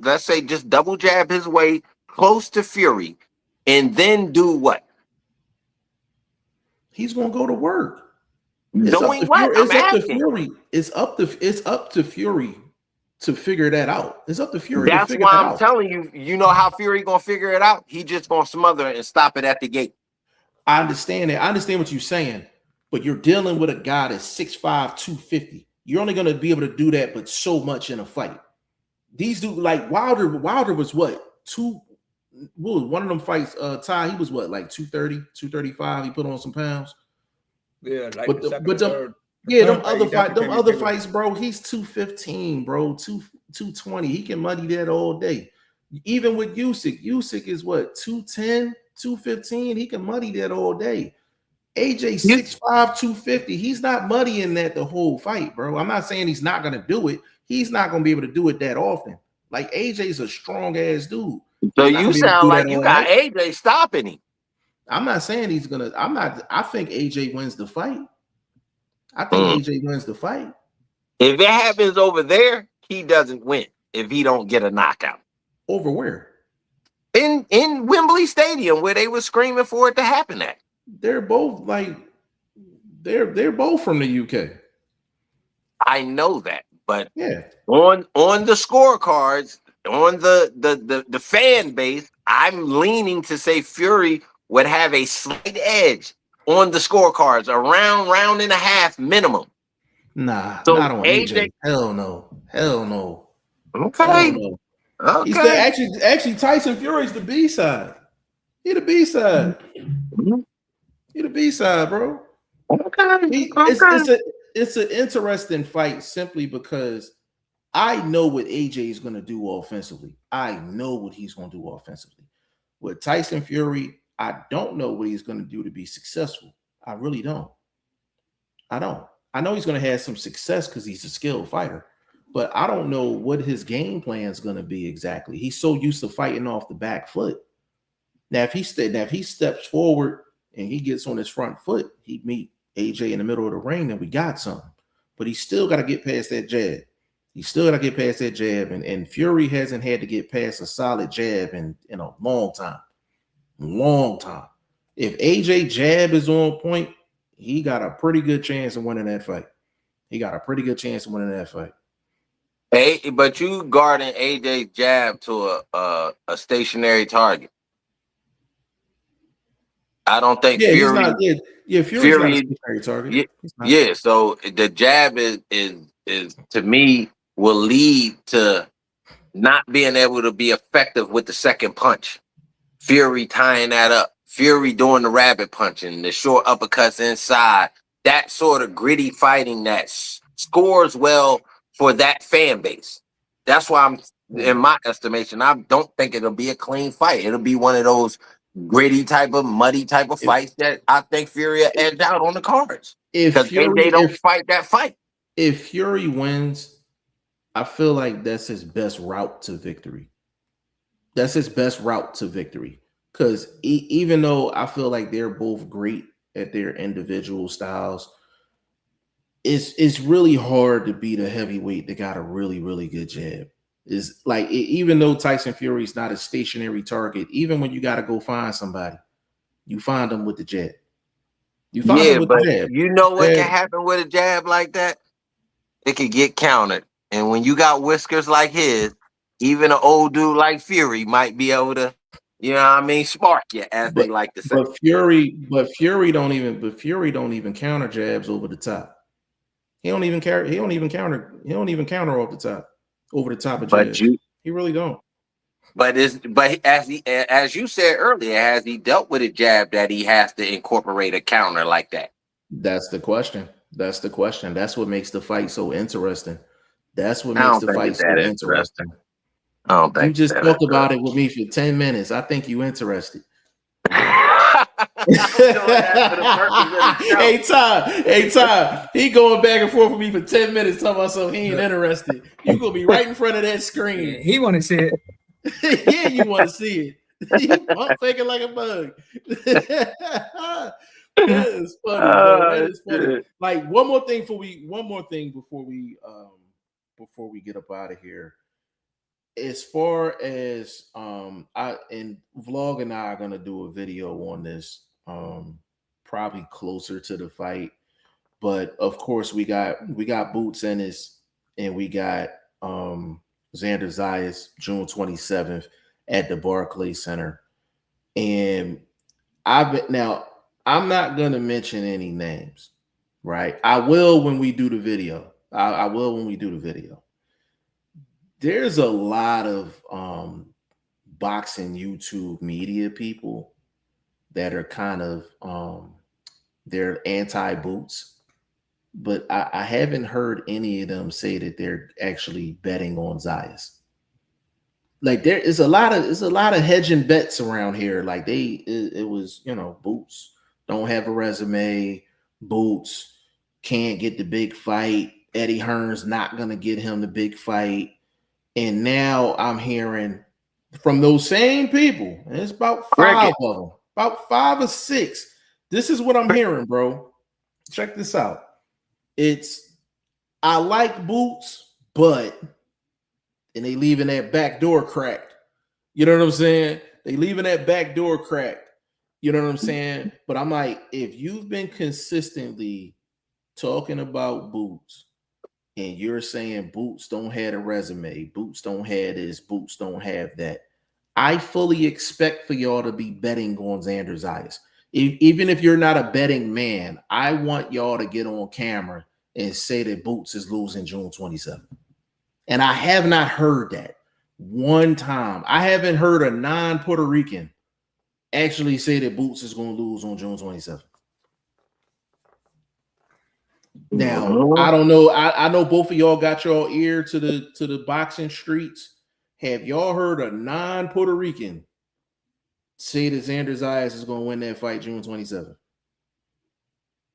let's say just double jab his way close to Fury, and then do what? He's gonna go to work. It's up Doing to what? Fury. I'm It's up to asking. Fury. It's up to Fury to figure that out. It's up to Fury to That's figure why that I'm out. telling you. You know how Fury gonna figure it out? He just gonna smother it and stop it at the gate. I understand that. I understand what you're saying, but you're dealing with a guy that's 6'5", 250. You're only gonna be able to do that, but so much in a fight. These dudes like Wilder. Wilder was what two? What was one of them fights? Ty. He was what like 230, 235. He put on some pounds. Yeah, like But the second or them, third. The yeah, them third fight, other he fight, definitely them came in other bigger. fights, bro. He's 215, bro. 220. He can muddy that all day. Even with Usyk is what 210, 215. He can muddy that all day. AJ You, 6'5", 250. He's not muddying that the whole fight, bro. I'm not saying he's not gonna do it. He's not gonna be able to do it that often. Like AJ's a strong ass dude. so He's not you gonna be able to sound do that like you all got night. AJ stopping him. I'm not saying he's gonna. I'm not. I think AJ wins the fight. I think Mm. AJ wins the fight. If it happens over there, he doesn't win. If he don't get a knockout Over where? in Wembley Stadium where they were screaming for it to happen at. They're both like they're both from the UK. I know that, but Yeah. on the scorecards, on the fan base, I'm leaning to say Fury would have a slight edge on the scorecards, around round and a half minimum. Nah, not So on AJ, AJ. Hell no. Hell no. Hell okay, no. He's the okay, actually Tyson Fury's the B side. He the B side. He the B side, bro. okay, He okay. it's an interesting fight simply because I know what AJ is going to do offensively. I know what he's going to do offensively. With Tyson Fury, I don't know what he's going to do to be successful. I really don't. I don't. I know he's going to have some success because he's a skilled fighter, but I don't know what his game plan is going to be exactly. He's so used to fighting off the back foot. Now, if he steps forward and he gets on his front foot, he meet AJ in the middle of the ring, then we got something. But he still got to get past that jab. He still got to get past that jab, and Fury hasn't had to get past a solid jab in a long time. Long time. If AJ jab is on point, he got a pretty good chance of winning that fight. He got a pretty good chance of winning that fight. Hey, but you guarding AJ jab to a stationary target. I don't think Yeah, he's Fury. not. Yeah, Fury's not a Fury, secondary target. yeah, He's not. yeah. So the jab is to me will lead to not being able to be effective with the second punch. Fury tying that up. Fury doing the rabbit punching, the short uppercuts inside. That sort of gritty fighting that scores well for that fan base. That's why I'm, in my estimation, I don't think it'll be a clean fight. It'll be one of those gritty type of muddy type of fights that I think Fury will edge out on the cards If because Fury, they don't fight that fight. if Fury wins, I feel like that's his best route to victory. That's his best route to victory. Because even though I feel like they're both great at their individual styles, it's really hard to beat a heavyweight that got a really, really good jab. Is like even though Tyson Fury is not a stationary target, even when you got to go find somebody, you find them with the jab. You find them Yeah, with but the jab. you know what can Jab. happen with a jab like that? It could get countered. And when you got whiskers like his, even an old dude like Fury might be able to You know what I mean? Spark you, as they like to say. But Fury don't even counter jabs over the top. He don't even counter off the top, over the top of But jabs. you, He really don't. but as you said earlier, has he dealt with a jab that he has to incorporate a counter like that? That's the question. That's what makes the fight so interesting. That's what I makes don't the think fight it's so that interesting. interesting. I don't think You just that talked about it with me for 10 minutes. I think you interested. Hey Todd, he going back and forth with me for 10 minutes talking about something he ain't interested. You gonna be right in front of that screen. Yeah, he want to see it. Yeah, you want to see it. You pump faking like a bug. That is funny, bro. That is funny. Like one more thing before we get up out of here. As far as I and Vlog and I are gonna do a video on this probably closer to the fight, but of course we got Boots Ennis and we got Xander Zayas June 27th at the Barclays Center. And I'm not gonna mention any names, right? I will when we do the video. I will when we do the video. There's a lot of boxing YouTube media people that are kind of they're anti-Boots, but I haven't heard any of them say that they're actually betting on Zayas. Like there is a lot of hedging bets around here. Like it was, Boots don't have a resume, Boots can't get the big fight, Eddie Hearn's not gonna get him the big fight. And now I'm hearing from those same people, and it's about five of them, about 5 or 6. This is what I'm hearing, bro. Check this out. I like Boots, but and they leaving that back door cracked. You know what I'm saying? They leaving that back door cracked. You know what I'm saying? But I'm like, if you've been consistently talking about Boots and you're saying Boots don't have a resume, Boots don't have this, Boots don't have that, I fully expect for y'all to be betting on Xander Zayas. Even if you're not a betting man, I want y'all to get on camera and say that Boots is losing June 27th. And I have not heard that one time. I haven't heard a non-Puerto Rican actually say that Boots is going to lose on June 27th. Now, I don't know. I know both of y'all got your ear to the boxing streets. Have y'all heard a non-Puerto Rican say that Xander Zayas is going to win that fight June 27th?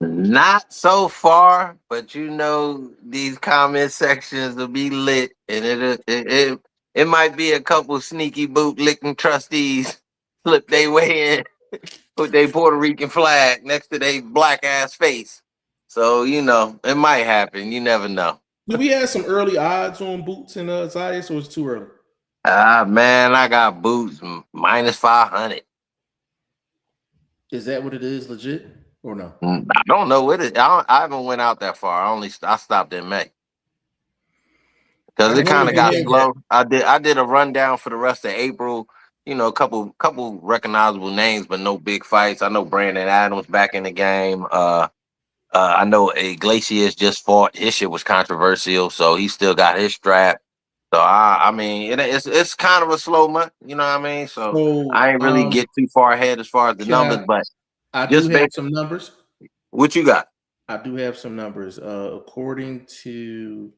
Not so far, but these comment sections will be lit, and it might be a couple sneaky boot licking trustees slip their way in, put their Puerto Rican flag next to their black ass face. So it might happen. You never know. Do we have some early odds on Boots and Zayas, or it's too early? Man, I got Boots minus 500. Is that what it is, legit or no? I don't know what it. I haven't went out that far. I stopped in May because it kind of got slow. I did a rundown for the rest of April. A couple recognizable names, but no big fights. I know Brandon Adams back in the game. I know Iglesias just fought. His shit was controversial, so he still got his strap. So I mean, it's kind of a slow month. You know what I mean? So I ain't really get too far ahead as far as the numbers, but I do have some numbers. What you got? I do have some numbers. According to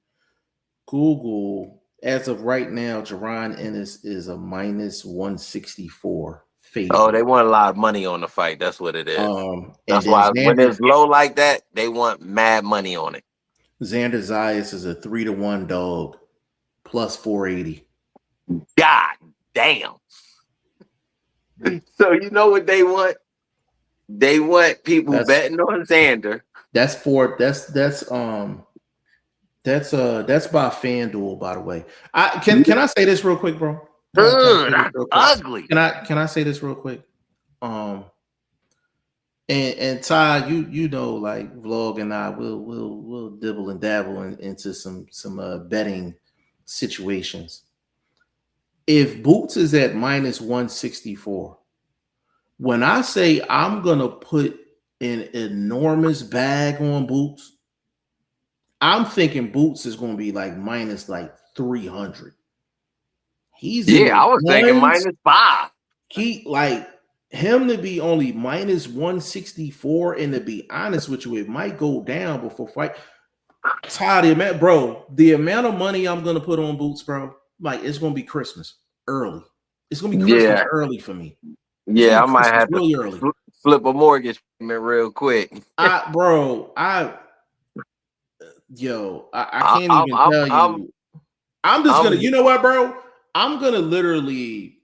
Google, as of right now, Jaron Ennis is a minus 164 favorite. Oh, they want a lot of money on the fight. That's what it is. That's why when it's low like that, they want mad money on it. Xander Zayas is a 3-1 dog, plus 480. God damn. So you know what they want? They want people betting on Xander. That's by FanDuel, by the way. Can I say this real quick, bro? Ugly. Can I say this real quick? And Ty, like Vlog and I will dibble and dabble into some betting situations. If Boots is at minus 164, when I say I'm gonna put an enormous bag on Boots, I'm thinking Boots is gonna be like minus like 300. He's in Yeah, the I was thinking ones. -5. He like him to be only minus 164, and to be honest with you, it might go down before fight. Ty, the amount of money I'm gonna put on Boots, bro, like it's gonna be Christmas early. It's gonna be Christmas Yeah, early for me. It's gonna yeah, be I might Christmas have to really early. flip a mortgage payment real quick. I I, can't I'm, even I'm, tell I'm, you. I'm just gonna, I'm. you know what, bro? I'm gonna literally,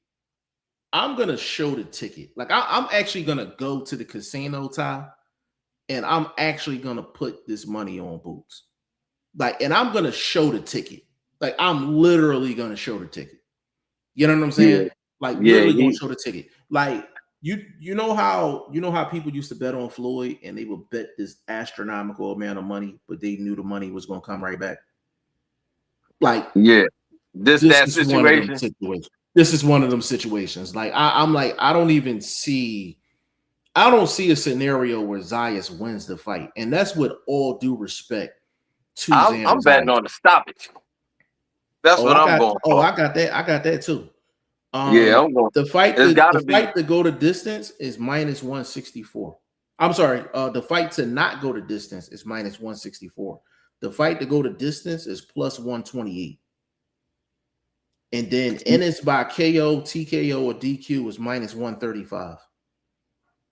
I'm gonna show the ticket. Like I'm actually gonna go to the casino, Ty, and I'm actually gonna put this money on Boots. Like, and I'm gonna show the ticket. Like, I'm literally gonna show the ticket. You know what I'm Yeah, saying? Like, yeah, literally gonna show the ticket. Like, you know how people used to bet on Floyd and they would bet this astronomical amount of money, but they knew the money was gonna come right back. Like, yeah. This this that is one of them situation. situations. This is one of them situations. Like, I'm like, I don't see a scenario where Zayas wins the fight. And that's with all due respect to Xander I'm betting Zayas. on the stoppage. That's what I'm going for. I got that. I got that too. Yeah, I'm going. It's got The to be. fight to go to distance is minus 164. I'm sorry. The fight to not go to distance is minus 164. The fight to go to distance is plus 128. And then it's by KO, TKO, or DQ is minus 135.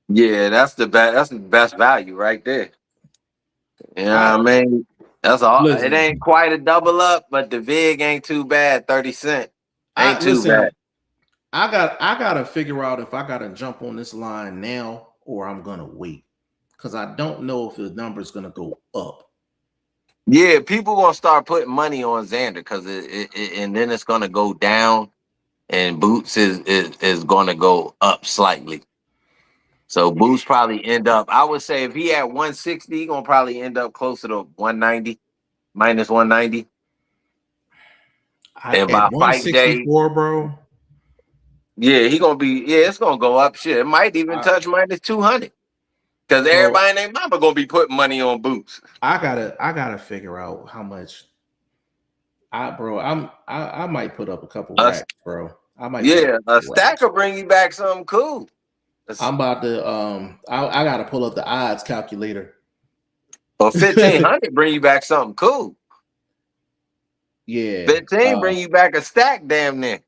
Yeah, that's the best. That's the best value right there. You know I what I mean? That's all. It listen. ain't quite a double up, but the vig ain't too bad. 30 cents I ain't too bad. listen. I gotta figure out if I gotta jump on this line now or I'm gonna wait, because I don't know if the number is gonna go up. Yeah, people gonna start putting money on Xander because and then it's gonna go down, and Boots is gonna go up slightly. So Boots probably end up. I would say if he at 160, he gonna probably end up closer to 190, minus 190. And At by fight day, 164, bro. yeah, he gonna be. Yeah, it's gonna go up. Shit, it might even I, touch minus 200 because bro, everybody and their mama gonna be putting money on Boots. I gotta figure out how much. I might put up a couple Us, racks, bro. I might put up yeah, a a couple stack racks. will bring you back something cool. I'm about to I gotta pull up the odds calculator. Or 1,500 bring you back something cool. Yeah. 15 bring you back a stack, damn near.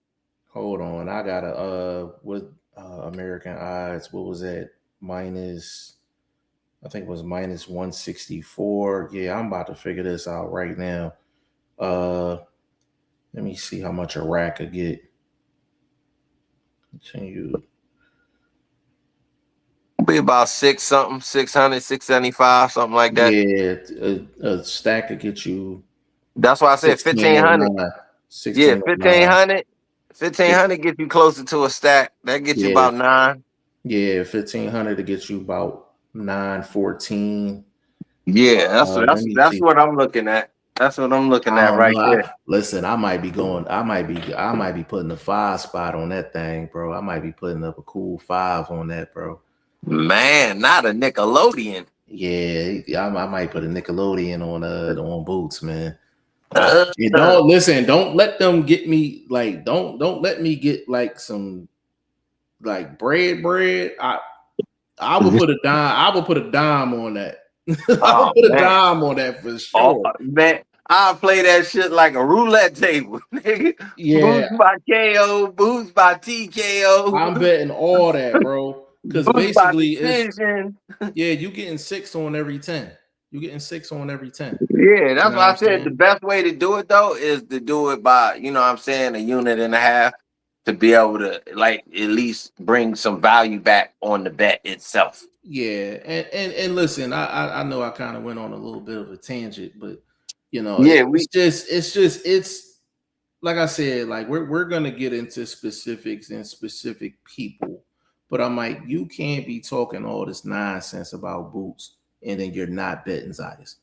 Hold on. I gotta what American odds, what was that? Minus, I think it was minus 164. Yeah, I'm about to figure this out right now. Let me see how much a rack could get. Continue. Be about 600, 675, something like that. Yeah, a stack could get you That's why I said 1,500. 1609. Yeah, 1609. 1,500. 1,500 get you closer to a stack. That gets you Yeah, about 9. yeah, 1500 to get you about 914. Yeah, Let me that's see. what I'm looking at. That's what I'm looking I at don't right know. there. Listen, I might be putting a 5 spot on that thing, bro. I might be putting up a cool 5 on that, bro. Man, not a Nickelodeon. Yeah, I might put a Nickelodeon on Boots, man. Uh, Don't listen. Don't let them get me like. Don't let me get like some like bread. I will put a dime. I will put a dime on that. I will oh put a man. dime on that for Oh sure. man. I'll play that shit like a roulette table. Nigga. Yeah, Boost by KO, boost by TKO, I'm betting all that, bro. Because boost by basically, decision. you getting 6 on every 10. You getting 6 on every 10. Yeah, You that's know why what I I'm said the saying? best way to do it though is to do it by, you know what I'm saying, a unit and a half to be able to like at least bring some value back on the bet itself. Yeah, and listen, I know I kind of went on a little bit of a tangent, but Yeah, it's like I said, like we're gonna get into specifics and specific people, but I'm like, you can't be talking all this nonsense about Boots and then you're not betting Zayas.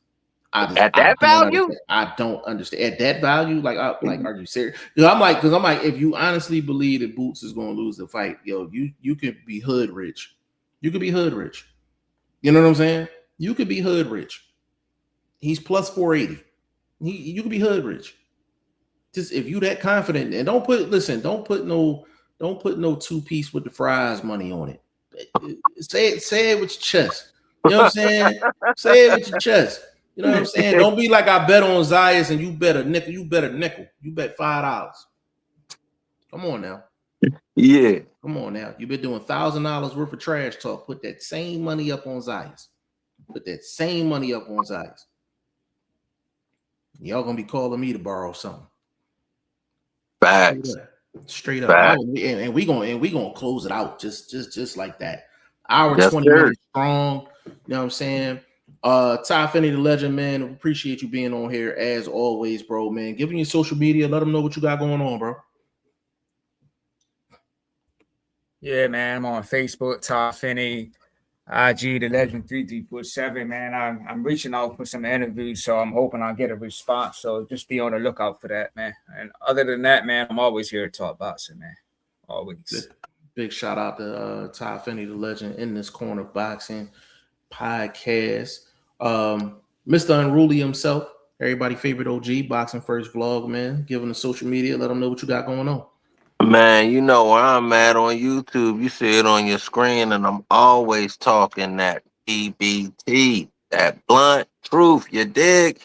At that value? I don't understand. At that value, like, are you serious? Because I'm like, if you honestly believe that Boots is going to lose the fight, yo, you could be hood rich. You could be hood rich. You know what I'm saying? You could be hood rich. He's plus 480. You could be hood rich. Just if you that confident, and don't put no 2-piece with the fries money on it. Say it with your chest. You know what I'm saying? Say it with your chest. You know what I'm saying? Don't be like I bet on Zayas and you bet a nickel. You bet $5. Come on now. Yeah. Come on now. You've been doing $1,000 worth of trash talk. Put that same money up on Zayas. Y'all gonna be calling me to borrow something. Facts. Straight up. And we gonna close it out just like that. Hour 20 minutes strong. You know what I'm saying? Ty Finney, the legend, man. Appreciate you being on here as always, bro, man. Giving you social media, let them know what you got going on, bro. Yeah, man. I'm on Facebook, Ty Finney, IG, the Legend 3347, man. I'm reaching out for some interviews, so I'm hoping I'll get a response. So just be on the lookout for that, man. And other than that, man, I'm always here to talk boxing, man. Always. Big shout out to Ty Finney, the legend, in this corner boxing podcast. Mr. Unruly himself, everybody favorite OG, boxing first vlog, man. Give him the social media, let them know what you got going on. Man, you know where I'm at on YouTube. You see it on your screen, and I'm always talking that PBT, that blunt truth. You dig?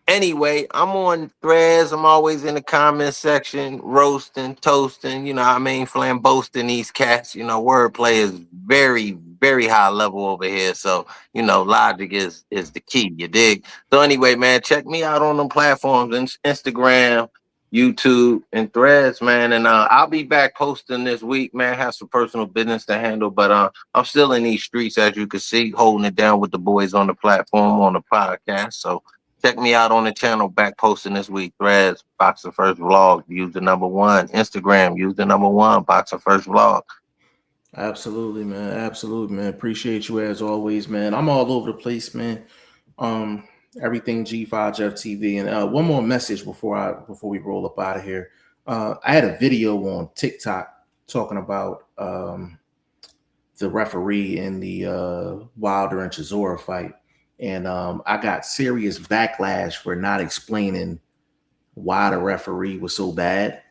Anyway, I'm on Threads. I'm always in the comment section, roasting, toasting, you know what I mean, flambosting these cats. You know, wordplay is very, very high level over here. So, you know, logic is the key, you dig? So anyway, man, check me out on them platforms, Instagram, YouTube, and Threads, man. And I'll be back posting this week, man. Have some personal business to handle, but I'm still in these streets, as you can see, holding it down with the boys on the platform, on the podcast. So check me out on the channel, back posting this week. Threads, Boxer First Vlog, use the #1. Instagram, use the #1, Boxer First Vlog. Absolutely, man. Absolutely, man. Appreciate you as always, man. I'm all over the place, man. Everything G5 Jeff TV. And one more message before we roll up out of here. I had a video on TikTok talking about the referee in the Wilder and Chisora fight. And I got serious backlash for not explaining why the referee was so bad.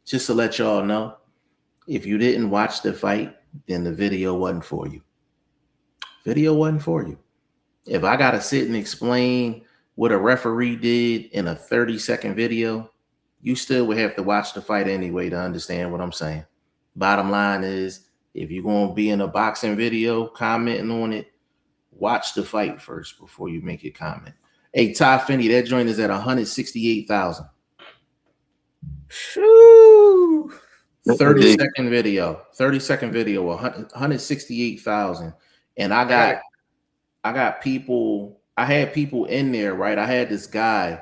Just to let y'all know, if you didn't watch the fight, then the video wasn't for you. If I got to sit and explain what a referee did in a 30-second video, you still would have to watch the fight anyway to understand what I'm saying. Bottom line is, if you're going to be in a boxing video commenting on it, watch the fight first before you make a comment. Hey, Ty Finney, that joint is at 168,000. 30-second video, 168,000. And I got people, I had people in there, right? I had this guy,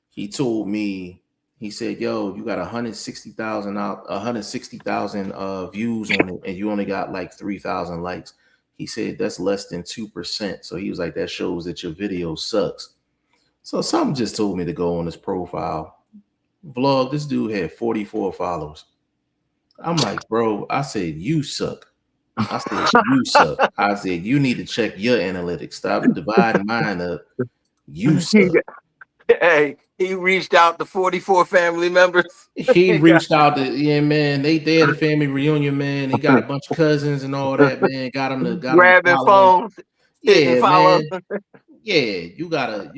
he told me, he said, yo, you got 160,000 views on it, and you only got like 3,000 likes. He said that's less than 2%. So he was like, that shows that your video sucks. So something just told me to go on his profile. Vlog, this dude had 44 followers. I'm like, bro, I said, you suck. I said, you suck. I said, you need to check your analytics. Stop dividing mine up. You suck. Hey, he reached out to 44 family members. He reached out to, yeah, man. They had a family reunion, man. He got a bunch of cousins and all that, man. Got him to grabbing phones. Yeah, man. Yeah, you got a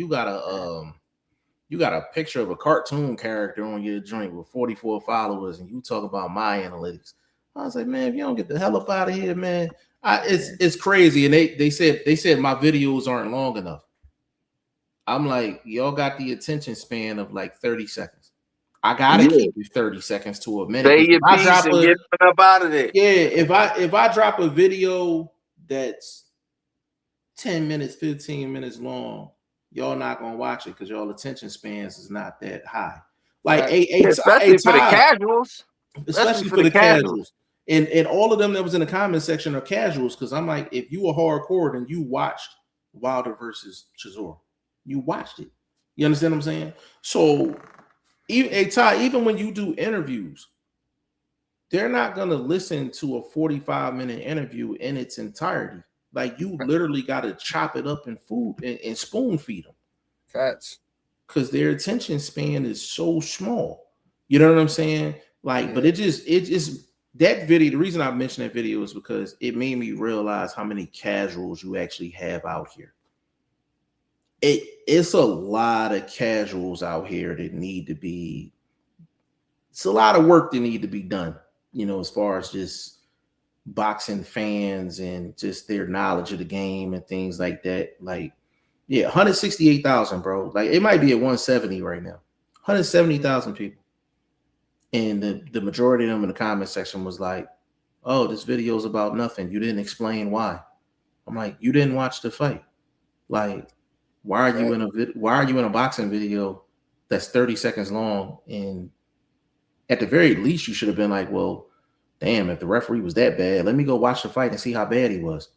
picture of a cartoon character on your joint with 44 followers, and you talk about my analytics. I was like, man, if you don't get the hell up out of here, man, it's crazy. And they said my videos aren't long enough. I'm like, y'all got the attention span of like 30 seconds. I gotta keep it 30 seconds to a minute. Say your piece and get up out of there. Yeah, if I drop a video that's 10 minutes, 15 minutes long, y'all not gonna watch it because y'all attention spans is not that high. Like especially for the casuals. Especially for the casuals. And all of them that was in the comment section are casuals, because I'm like, if you were hardcore and you watched Wilder versus Chisora. You watched it. You understand what I'm saying? So, even when you do interviews, they're not going to listen to a 45-minute interview in its entirety. Like, you literally got to chop it up in food and spoon feed them. Facts. Because their attention span is so small. You know what I'm saying? Like, but it just that video, the reason I mentioned that video is because it made me realize how many casuals you actually have out here. It's a lot of casuals out here that need to be, it's a lot of work that need to be done, you know, as far as just boxing fans and just their knowledge of the game and things like that. Like, yeah, 168,000, bro. Like, it might be at 170 right now. 170,000 people. And the majority of them in the comment section was like, oh, this video is about nothing. You didn't explain why. I'm like, you didn't watch the fight. Like, why are you in a boxing video that's 30 seconds long? And at the very least, you should have been like, well, damn, if the referee was that bad, let me go watch the fight and see how bad he was.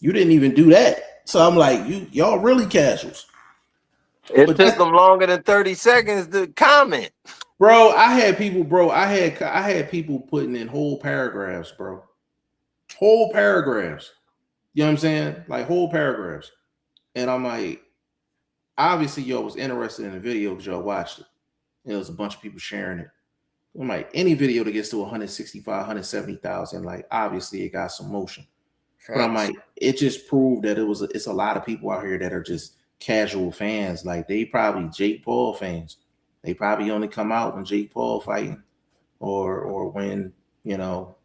You didn't even do that. So I'm like, y'all really casuals. It took them longer than 30 seconds to comment. Bro, I had people putting in whole paragraphs, bro. Whole paragraphs. You know what I'm saying? Like, whole paragraphs. And I'm like, obviously, y'all was interested in the video because y'all watched it. There was a bunch of people sharing it. I'm like, any video that gets to 165, 170,000, like, obviously it got some motion. But I'm like, it just proved that it's a lot of people out here that are just casual fans. Like, they probably Jake Paul fans. They probably only come out when Jake Paul fighting, or when, you know,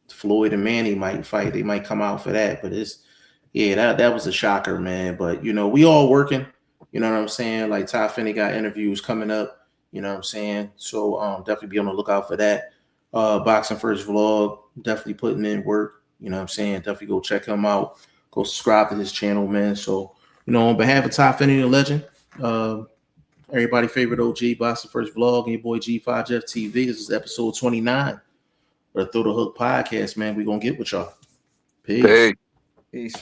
Floyd and Manny might fight. They might come out for that. But that was a shocker, man. But, you know, we all working. You know what I'm saying? Like, Ty Finney got interviews coming up. You know what I'm saying? So definitely be on the lookout for that. Boxing First Vlog, definitely putting in work. You know what I'm saying? Definitely go check him out. Go subscribe to his channel, man. So, you know, on behalf of Ty Finney, the legend, everybody favorite OG, Boxing First Vlog, and your boy G5 Jeff TV. This is episode 29 of the Throw the Hook podcast, man. We're going to get with y'all. Peace. Hey. Peace.